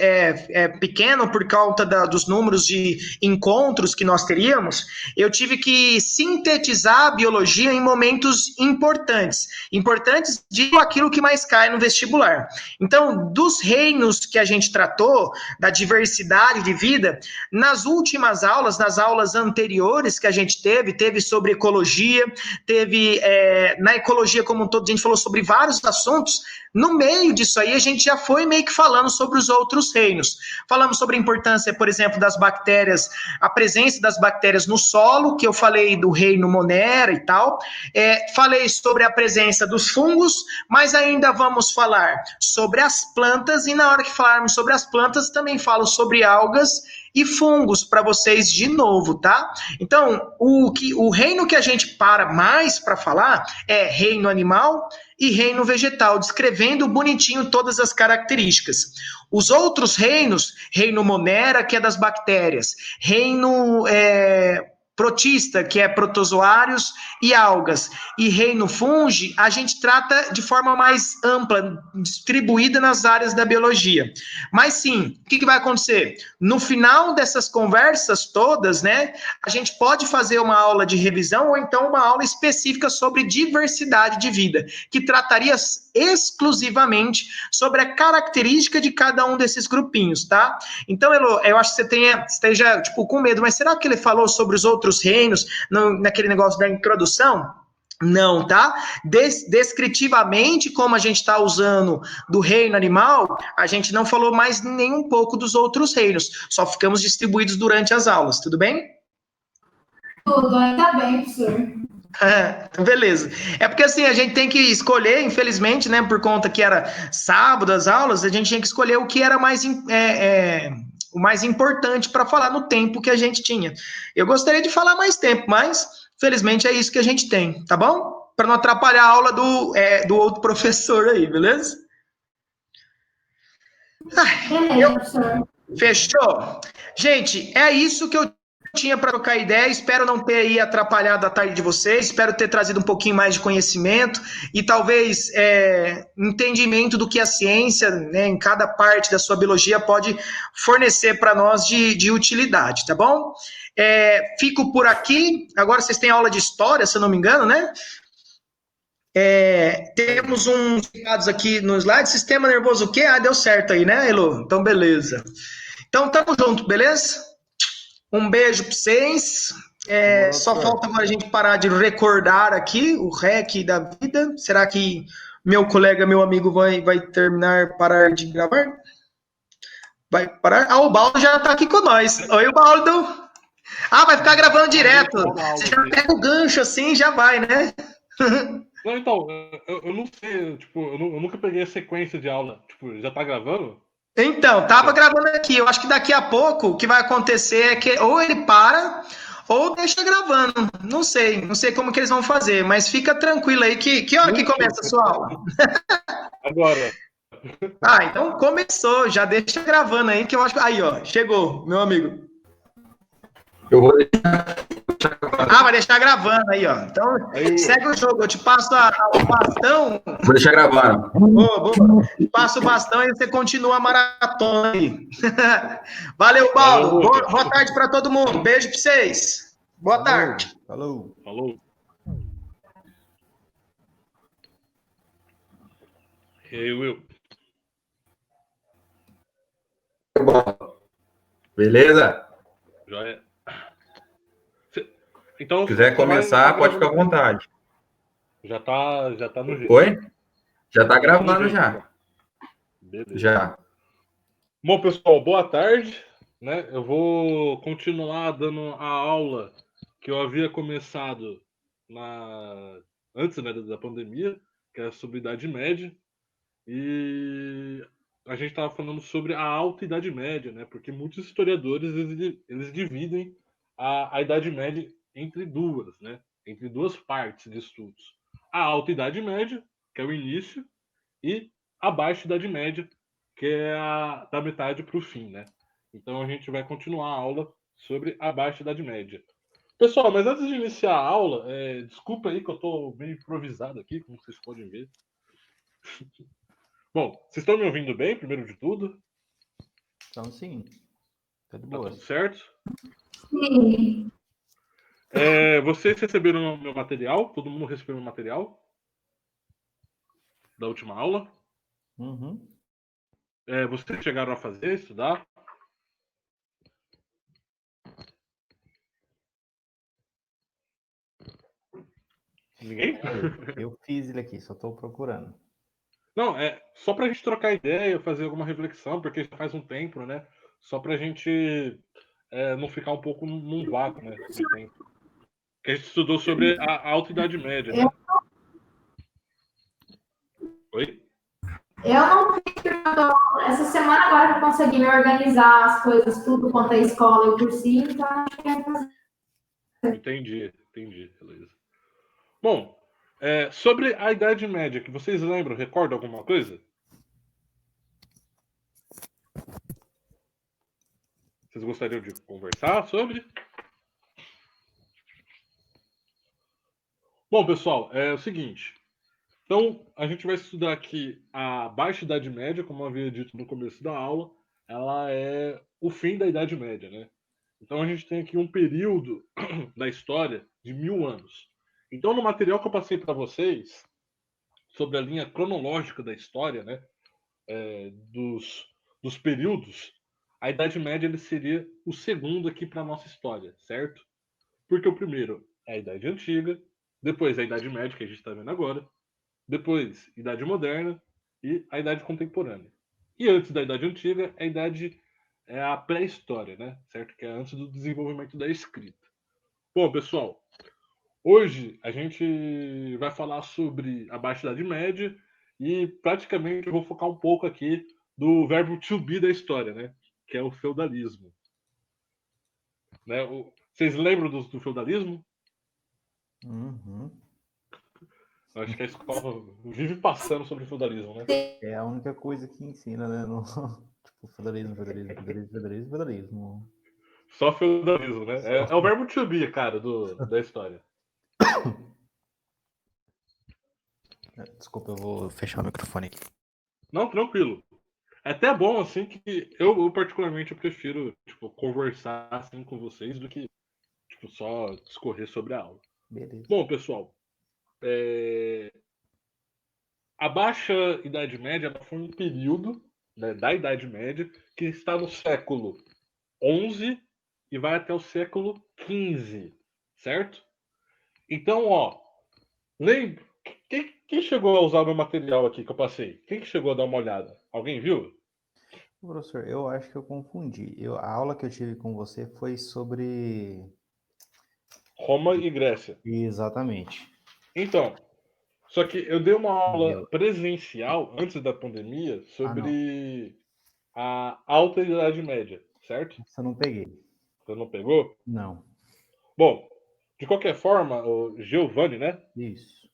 pequeno por conta dos números de encontros que nós teríamos, eu tive que sintetizar a biologia em momentos importantes. Importantes de aquilo que mais cai no vestibular. Então, dos reinos que a gente tratou, da diversidade de vida, nas últimas aulas, nas aulas anteriores que a gente teve sobre ecologia, teve na ecologia como um todo, a gente falou sobre vários assuntos. No meio disso aí, a gente já foi meio que falando sobre os outros reinos. Falamos sobre a importância, por exemplo, das bactérias, a presença das bactérias no solo, que eu falei do reino Monera e tal. Falei sobre a presença dos fungos, mas ainda vamos falar sobre as plantas, e na hora que falarmos sobre as plantas, também falo sobre algas e fungos para vocês de novo, tá? Então, o reino que a gente para mais para falar é reino animal e reino vegetal, descrevendo bonitinho todas as características. Os outros reinos, reino Monera, que é das bactérias, reino protista, que é protozoários e algas, e reino fungi, a gente trata de forma mais ampla, distribuída nas áreas da biologia. Mas sim, o que vai acontecer? No final dessas conversas todas, né, a gente pode fazer uma aula de revisão ou então uma aula específica sobre diversidade de vida, que trataria exclusivamente sobre a característica de cada um desses grupinhos, tá? Então, Elo, eu acho que você esteja com medo, mas será que ele falou sobre os outros reinos naquele negócio da introdução? Não, tá? Descritivamente, como a gente está usando do reino animal, a gente não falou mais nem um pouco dos outros reinos, só ficamos distribuídos durante as aulas, tudo bem? Tudo, ainda bem, professor. Beleza. É porque assim, a gente tem que escolher, infelizmente, né, por conta que era sábado as aulas, a gente tinha que escolher o que era o mais importante para falar no tempo que a gente tinha. Eu gostaria de falar mais tempo, mas felizmente é isso que a gente tem, tá bom? Para não atrapalhar a aula do outro professor aí, beleza? Beleza, professor. Fechou? Gente, é isso que eu tinha para trocar ideia. Espero não ter aí atrapalhado a tarde de vocês. Espero ter trazido um pouquinho mais de conhecimento e talvez entendimento do que a ciência, né, em cada parte da sua biologia, pode fornecer para nós de utilidade, tá bom? Fico por aqui. Agora vocês têm aula de história, se eu não me engano, né? Temos uns recados aqui no slide. Sistema nervoso o quê? Deu certo aí, né, Elo? Então, beleza. Então, tamo junto, beleza? Um beijo para vocês. Só falta agora a gente parar de recordar aqui o REC da vida. Será que meu colega, meu amigo vai parar de gravar? Vai parar? O Baldo já está aqui com nós. Oi, Baldo. Vai ficar gravando direto. Você já pega o gancho assim e já vai, né? Não, então, eu não sei, tipo, eu nunca peguei a sequência de aula. Tipo, já tá gravando? Então, tava gravando aqui. Eu acho que daqui a pouco o que vai acontecer é que ou ele para ou deixa gravando. Não sei como que eles vão fazer, mas fica tranquilo aí que hora que começa a sua aula? Agora. Então começou, já deixa gravando aí que eu acho que aí, ó, chegou, meu amigo. Eu vou vai deixar gravando aí, ó. Então, segue o jogo. Eu te passo o bastão. Vou deixar gravando. Boa. Passo o bastão e você continua a maratona aí. Valeu, Paulo. Boa tarde para todo mundo. Beijo para vocês. Boa tarde. Falou. E aí, Will? Beleza? Já é. Então, se quiser começar, pode ficar à vontade. Já tá no jeito. Oi? Já tá gravando já. Beleza. Já. Bom, pessoal, boa tarde. Né? Eu vou continuar dando a aula que eu havia começado antes, né, da pandemia, que é sobre Idade Média. E a gente estava falando sobre a Alta Idade Média, né? Porque muitos historiadores eles dividem a Idade Média entre duas, né? Entre duas partes de estudos. A Alta Idade Média, que é o início, e a Baixa Idade Média, que é da metade para o fim, né? Então a gente vai continuar a aula sobre a Baixa Idade Média. Pessoal, mas antes de iniciar a aula, desculpa aí que eu estou meio improvisado aqui, como vocês podem ver. Bom, vocês estão me ouvindo bem, primeiro de tudo? Então, sim. Tá de boa. Tá tudo certo? Sim. Vocês receberam o meu material? Todo mundo recebeu o meu material? Da última aula? Uhum. Vocês chegaram a fazer, estudar? Ninguém? Eu fiz ele aqui, só estou procurando. Não, é só para a gente trocar ideia, fazer alguma reflexão, porque já faz um tempo, né? Só para a gente não ficar um pouco num vácuo, né? De tempo. Que a gente estudou sobre a Alta Idade Média, né? Oi? Eu não fiz, essa semana agora que eu consegui me organizar as coisas, tudo quanto a escola e o cursinho, então acho que é fazer. Entendi, beleza. Bom, sobre a Idade Média, que vocês lembram, recordam alguma coisa? Vocês gostariam de conversar sobre? Bom, pessoal, é o seguinte. Então, a gente vai estudar aqui a Baixa Idade Média, como eu havia dito no começo da aula. Ela é o fim da Idade Média, né? Então, a gente tem aqui um período da história de 1000 anos. Então, no material que eu passei para vocês, sobre a linha cronológica da história, né? Dos períodos, a Idade Média ele seria o segundo aqui para a nossa história, certo? Porque o primeiro é a Idade Antiga, depois a Idade Média, que a gente está vendo agora, depois Idade Moderna e a Idade Contemporânea. E antes da Idade Antiga, a Idade é a pré-história, né? Certo? Que é antes do desenvolvimento da escrita. Bom, pessoal, hoje a gente vai falar sobre a Baixa Idade Média e praticamente eu vou focar um pouco aqui do verbo to be da história, né? Que é o feudalismo. Né? Vocês lembram do feudalismo? Uhum. Acho que a escola vive passando sobre o feudalismo, né? É a única coisa que ensina, né? No... Tipo, feudalismo. Só feudalismo, né? É o verbo to be, cara, da história. Desculpa, eu vou fechar o microfone aqui. Não, tranquilo. É até bom, assim, que eu particularmente eu prefiro, tipo, conversar assim com vocês do que, tipo, só discorrer sobre a aula. Beleza. Bom, pessoal, a Baixa Idade Média ela foi um período, né, da Idade Média que está no século XI e vai até o século XV, certo? Então, ó, lembra, quem chegou a usar o meu material aqui que eu passei? Quem que chegou a dar uma olhada? Alguém viu? Professor, eu acho que eu confundi. A aula que eu tive com você foi sobre... Roma e Grécia. Exatamente. Então, só que eu dei uma aula Eu... presencial antes da pandemia sobre a Alta Idade Média, certo? Essa eu não peguei. Você não pegou? Não. Bom, de qualquer forma, o Giovanni, né? Isso.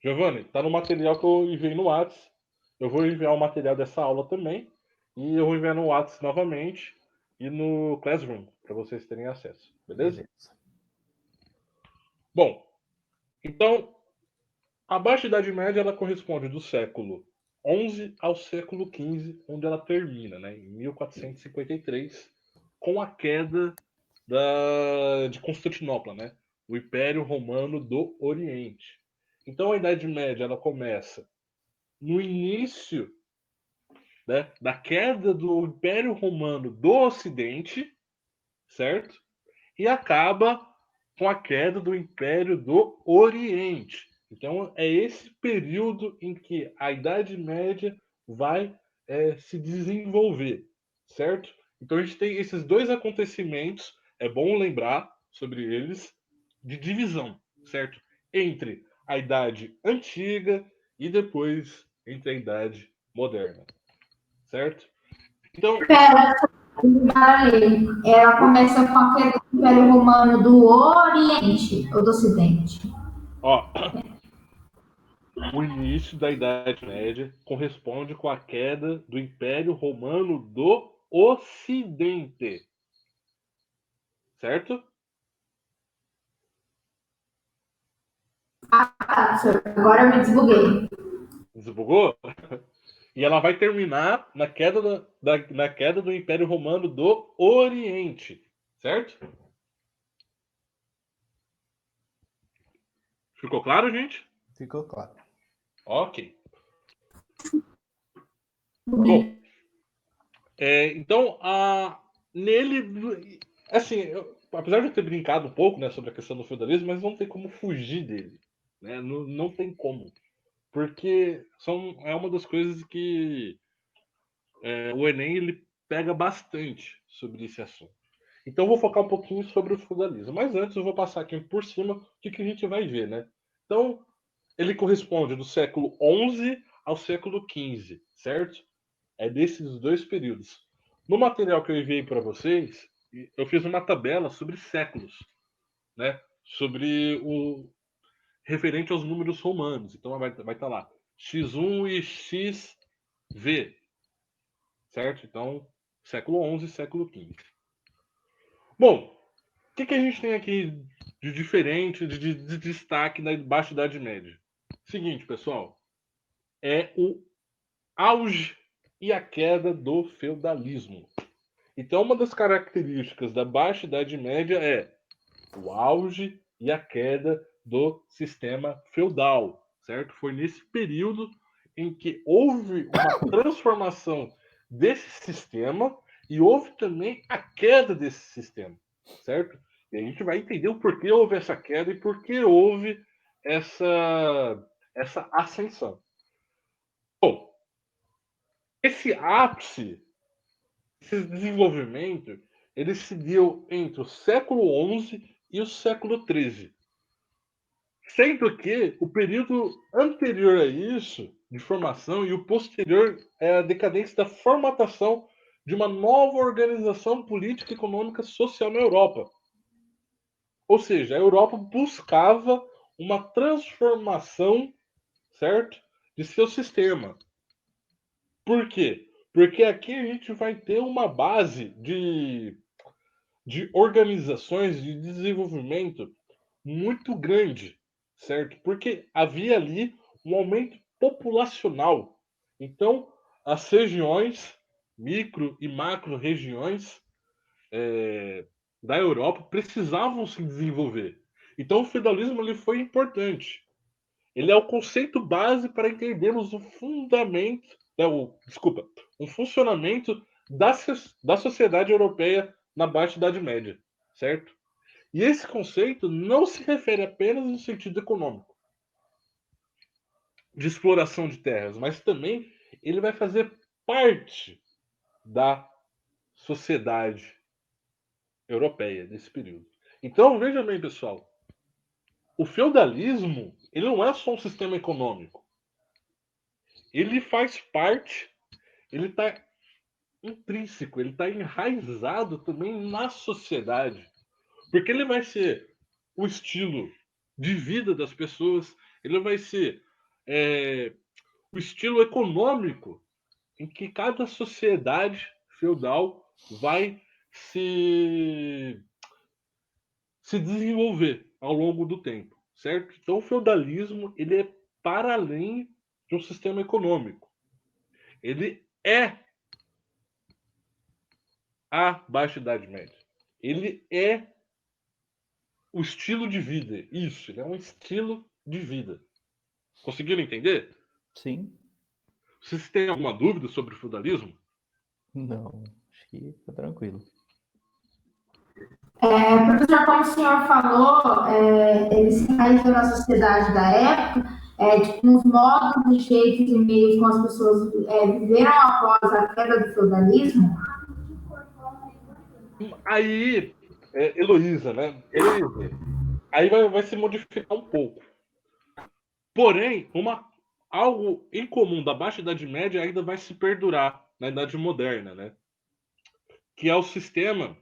Giovanni, tá no material que eu enviei no Whats. Eu vou enviar o material dessa aula também. E eu vou enviar no Whats novamente e no Classroom, para vocês terem acesso. Beleza? Bom, então, a Baixa Idade Média ela corresponde do século XI ao século XV, onde ela termina, né, em 1453, com a queda de Constantinopla, né, o Império Romano do Oriente. Então a Idade Média ela começa no início, né, da queda do Império Romano do Ocidente, certo? E acaba com a queda do Império do Oriente. Então, é esse período em que a Idade Média vai se desenvolver, certo? Então, a gente tem esses dois acontecimentos, é bom lembrar sobre eles, de divisão, certo? Entre a Idade Antiga e depois entre a Idade Moderna, certo? Então, ela começa com aquele Império Romano do Oriente ou do Ocidente? ó, o início da Idade Média corresponde com a queda do Império Romano do Ocidente. Certo? Agora eu me desbuguei. Desbugou? E ela vai terminar na queda, na queda do Império Romano do Oriente. Certo? Ficou claro, gente? Ficou claro. Ok. Bom, então, nele, assim, apesar de eu ter brincado um pouco, né, sobre a questão do feudalismo, mas não tem como fugir dele. Né? Não tem como. porque é uma das coisas que o Enem ele pega bastante sobre esse assunto. Então eu vou focar um pouquinho sobre o feudalismo. Mas antes eu vou passar aqui por cima o que a gente vai ver, né? Então, ele corresponde do século XI ao século XV, certo? É desses dois períodos. No material que eu enviei para vocês, eu fiz uma tabela sobre séculos, né? Sobre o referente aos números romanos. Então vai estar lá X1 e XV, certo? Então, século XI e século XV. Bom, o que a gente tem aqui de diferente, de destaque na Baixa Idade Média? Seguinte, pessoal, é o auge e a queda do feudalismo. Então, uma das características da Baixa Idade Média é o auge e a queda do sistema feudal, certo? Foi nesse período em que houve uma transformação desse sistema e houve também a queda desse sistema, certo? E a gente vai entender o porquê houve essa queda e por que houve essa ascensão. Bom, esse ápice, esse desenvolvimento, ele se deu entre o século XI e o século XIII. Sendo que o período anterior a isso, de formação, e o posterior é a decadência da formatação de uma nova organização política, econômica e social na Europa. Ou seja, a Europa buscava uma transformação, certo, de seu sistema. Por quê? Porque aqui a gente vai ter uma base de organizações de desenvolvimento muito grande, certo? Porque havia ali um aumento populacional. Então, as regiões, micro e macro regiões da Europa precisavam se desenvolver. Então, o feudalismo ele foi importante. Ele é o conceito base para entendermos o fundamento, um funcionamento da sociedade europeia na Baixa Idade Média, certo? E esse conceito não se refere apenas no sentido econômico, de exploração de terras, mas também ele vai fazer parte da sociedade europeia desse período. Então, veja bem, pessoal, o feudalismo ele não é só um sistema econômico. Ele faz parte, ele está intrínseco, ele está enraizado também na sociedade. Porque ele vai ser o estilo de vida das pessoas, ele vai ser o estilo econômico em que cada sociedade feudal vai se desenvolver ao longo do tempo, certo? Então o feudalismo ele é para além de um sistema econômico. Ele é a Baixa Idade Média. Ele é o estilo de vida. Isso, ele é um estilo de vida. Conseguiram entender? Sim. Vocês têm alguma dúvida sobre o feudalismo? Não, acho que tá tranquilo. Professor, como o senhor falou, ele se enraizou na sociedade da época, tipo, os modos, jeitos e meios como as pessoas viveram após a queda do feudalismo. Aí, Heloísa, né? Heloísa, aí vai se modificar um pouco. Porém, algo em comum da Baixa Idade Média ainda vai se perdurar na Idade Moderna, né? Que é o sistema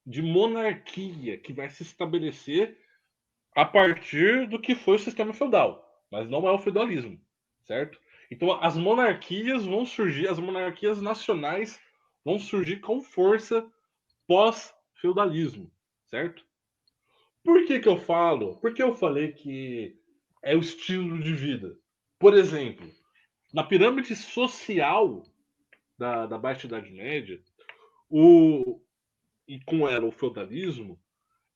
de monarquia que vai se estabelecer a partir do que foi o sistema feudal, mas não é o feudalismo, certo? Então as monarquias vão surgir, as monarquias nacionais vão surgir com força pós-feudalismo, certo? Por que eu falo? Porque eu falei que é o estilo de vida. Por exemplo, na pirâmide social da Baixa Idade Média, e com ela o feudalismo,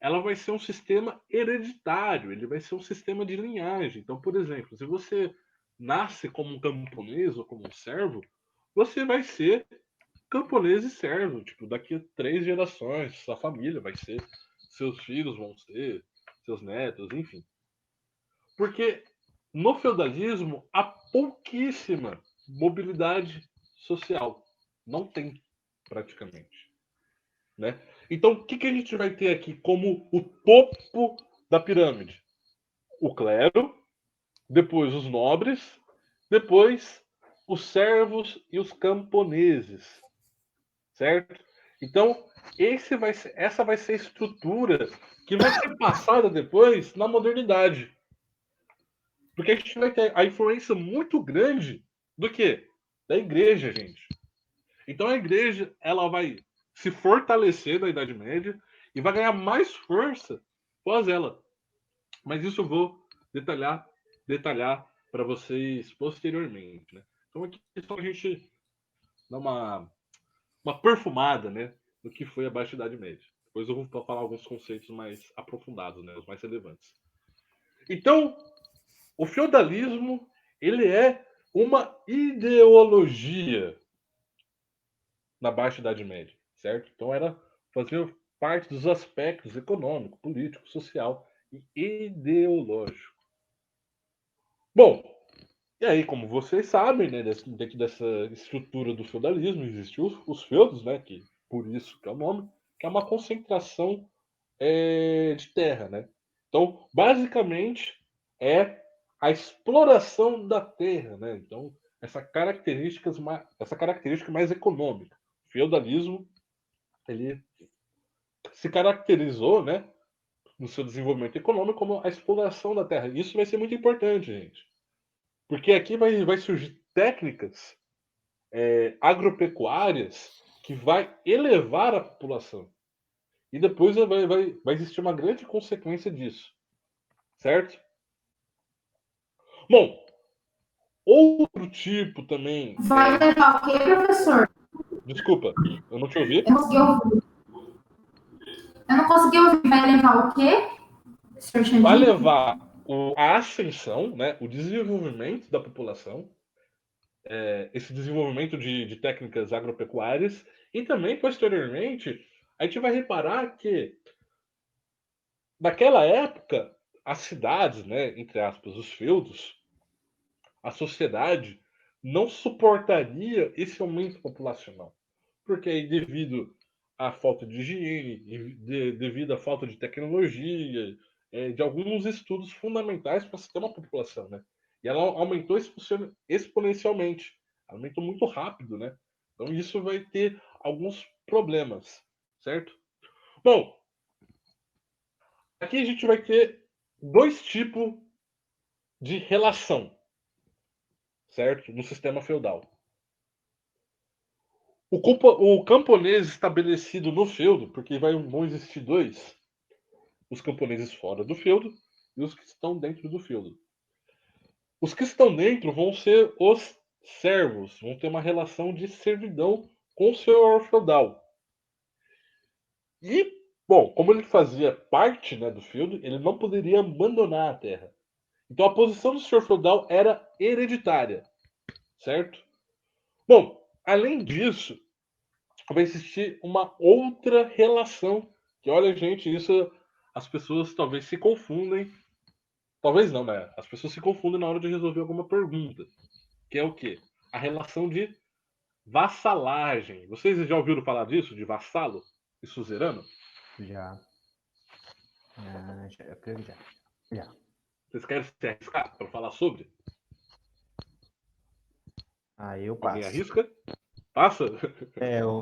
ela vai ser um sistema hereditário, ele vai ser um sistema de linhagem. Então, por exemplo, se você nasce como um camponês ou como um servo, você vai ser camponês e servo. Tipo, daqui a 3 gerações, sua família vai ser, seus filhos vão ser, seus netos, enfim. Porque No feudalismo, há pouquíssima mobilidade social. Não tem, praticamente. Né? Então, o que a gente vai ter aqui como o topo da pirâmide? O clero, depois os nobres, depois os servos e os camponeses. Certo? Então, essa vai ser a estrutura que vai ser passada depois na modernidade. Porque a gente vai ter a influência muito grande do quê? Da igreja, gente. Então a igreja ela vai se fortalecer na Idade Média e vai ganhar mais força após ela. Mas isso eu vou detalhar para vocês posteriormente. Né? Então aqui é só a gente dar uma perfumada, né, do que foi a Baixa Idade Média. Depois eu vou falar alguns conceitos mais aprofundados, né, os mais relevantes. Então, o feudalismo ele é uma ideologia na Baixa Idade Média, certo? Então fazia parte dos aspectos econômico, político, social e ideológico. Bom, e aí, como vocês sabem, né, dentro dessa estrutura do feudalismo existem os feudos, né, que por isso que é o nome, que é uma concentração de terra, né? Então, basicamente, é a exploração da terra, né? Então, essa característica mais econômica. O feudalismo, ele se caracterizou, né, no seu desenvolvimento econômico como a exploração da terra. Isso vai ser muito importante, gente. Porque aqui vai surgir técnicas agropecuárias que vai elevar a população. E depois vai existir uma grande consequência disso. Certo? Bom, outro tipo também. Vai levar o quê, professor? Desculpa, eu não te ouvi. Eu não consegui ouvir. Eu não consegui ouvir. Vai levar o quê, senhor Vai Xandinho? levar a ascensão, né, o desenvolvimento da população, esse desenvolvimento de técnicas agropecuárias, e também, posteriormente, a gente vai reparar que, naquela época, as cidades, né, entre aspas, os feudos, a sociedade não suportaria esse aumento populacional. Porque aí, devido à falta de higiene, devido à falta de tecnologia, de alguns estudos fundamentais para se ter uma população, né? E ela aumentou exponencialmente, aumentou muito rápido, né? Então isso vai ter alguns problemas, certo? Bom, aqui a gente vai ter dois tipos de relação, certo? No sistema feudal. O camponês estabelecido no feudo, porque vão existir dois, os camponeses fora do feudo e os que estão dentro do feudo. Os que estão dentro vão ser os servos, vão ter uma relação de servidão com o senhor feudal. E, bom, como ele fazia parte, né, do feudo, ele não poderia abandonar a terra. Então a posição do senhor feudal era hereditária, certo? Bom, além disso, vai existir uma outra relação que, olha, gente, isso as pessoas talvez se confundem. Talvez não, né? As pessoas se confundem na hora de resolver alguma pergunta. Que é o quê? A relação de vassalagem. Vocês já ouviram falar disso? De vassalo e suzerano? Já. Eu creio que já. Já. Vocês querem se arriscar para falar sobre? Aí eu Alguém passo. arrisca? Passa?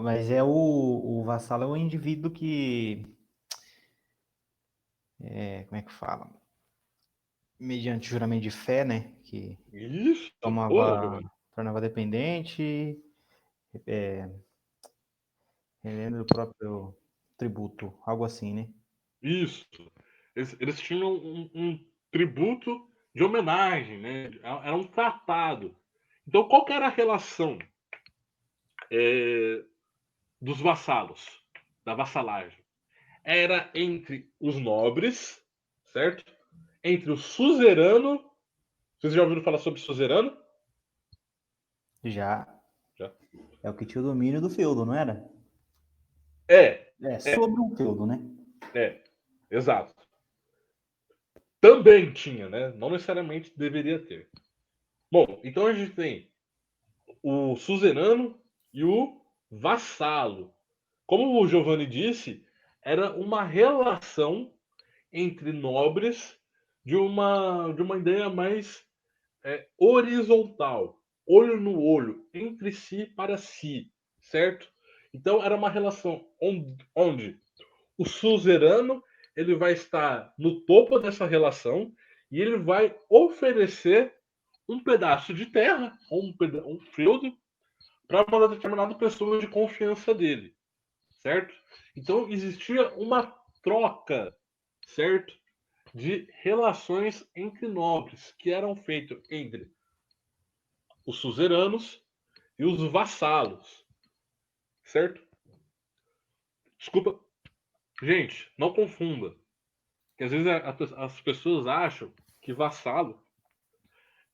Mas o vassalo é um indivíduo que. Como é que fala? Mediante juramento de fé, né? Que Isso! Porra, Giovanni. tornava dependente, rendendo o próprio tributo, algo assim, né? Isso. Eles tinham um tributo de homenagem, né? Era um tratado. Então, qual que era a relação dos vassalos, da vassalagem? Era entre os nobres, certo? Entre o suzerano. Vocês já ouviram falar sobre suzerano? Já. Já. É o que tinha o domínio do feudo, não era? É, Sobre um feudo, né? exato. também tinha, né? Não necessariamente deveria ter. Bom, então a gente tem o suzerano e o vassalo. Como o Giovanni disse, era uma relação entre nobres de uma ideia mais horizontal, olho no olho, entre si para si, certo? Então era uma relação onde o suzerano ele vai estar no topo dessa relação e ele vai oferecer um pedaço de terra, ou um feudo, para uma determinada pessoa de confiança dele, certo? Então existia uma troca, certo? De relações entre nobres que eram feitas entre os suzeranos e os vassalos, certo? Desculpa, gente, não confunda, que às vezes as pessoas acham que vassalo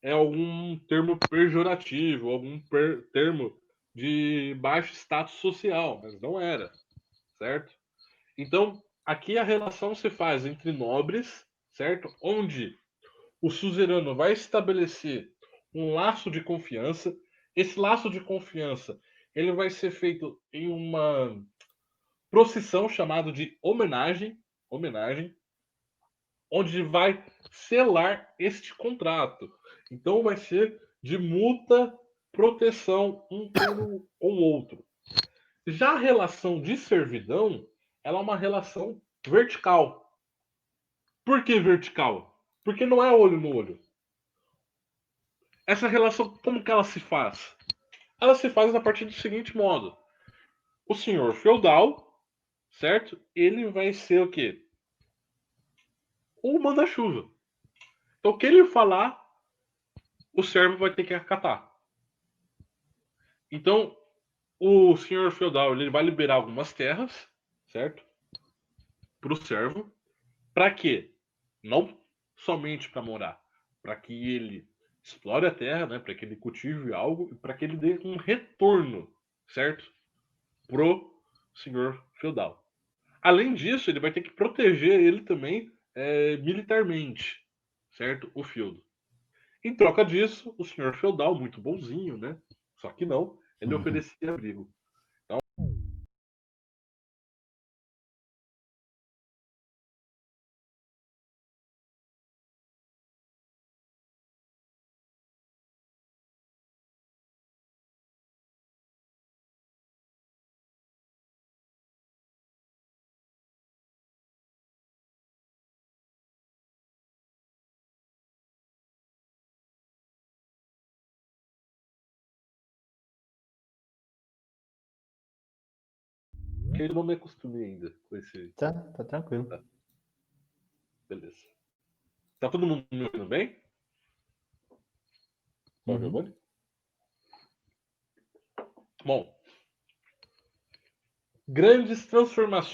é algum termo pejorativo, algum termo de baixo status social, mas não era, certo? Então, aqui a relação se faz entre nobres, certo? Onde o suzerano vai estabelecer um laço de confiança. Esse laço de confiança ele vai ser feito em uma procissão chamada de homenagem, onde vai selar este contrato. Então vai ser de mútua proteção um com o outro. Já a relação de servidão, ela é uma relação vertical. Por que vertical? Porque não é olho no olho. Essa relação, como que ela se faz? Ela se faz a partir do seguinte modo. O senhor feudal, certo? Ele vai ser o quê? O manda-chuva. Então, o que ele falar, o servo vai ter que acatar. Então, o senhor feudal ele vai liberar algumas terras, certo? Para o servo. Para quê? Não somente para morar. Para que ele explore a terra, né? Para que ele cultive algo e para que ele dê um retorno, certo? Pro senhor feudal. Além disso, ele vai ter que proteger ele também militarmente, certo? O feudo. Em troca disso, o senhor feudal, muito bonzinho, né? Só que não, ele oferecia abrigo. Que eu não me acostumei ainda com esse. Tá tranquilo. Tá, beleza. Tá todo mundo me ouvindo bem? Só o Giovanni? Bom, grandes transformações.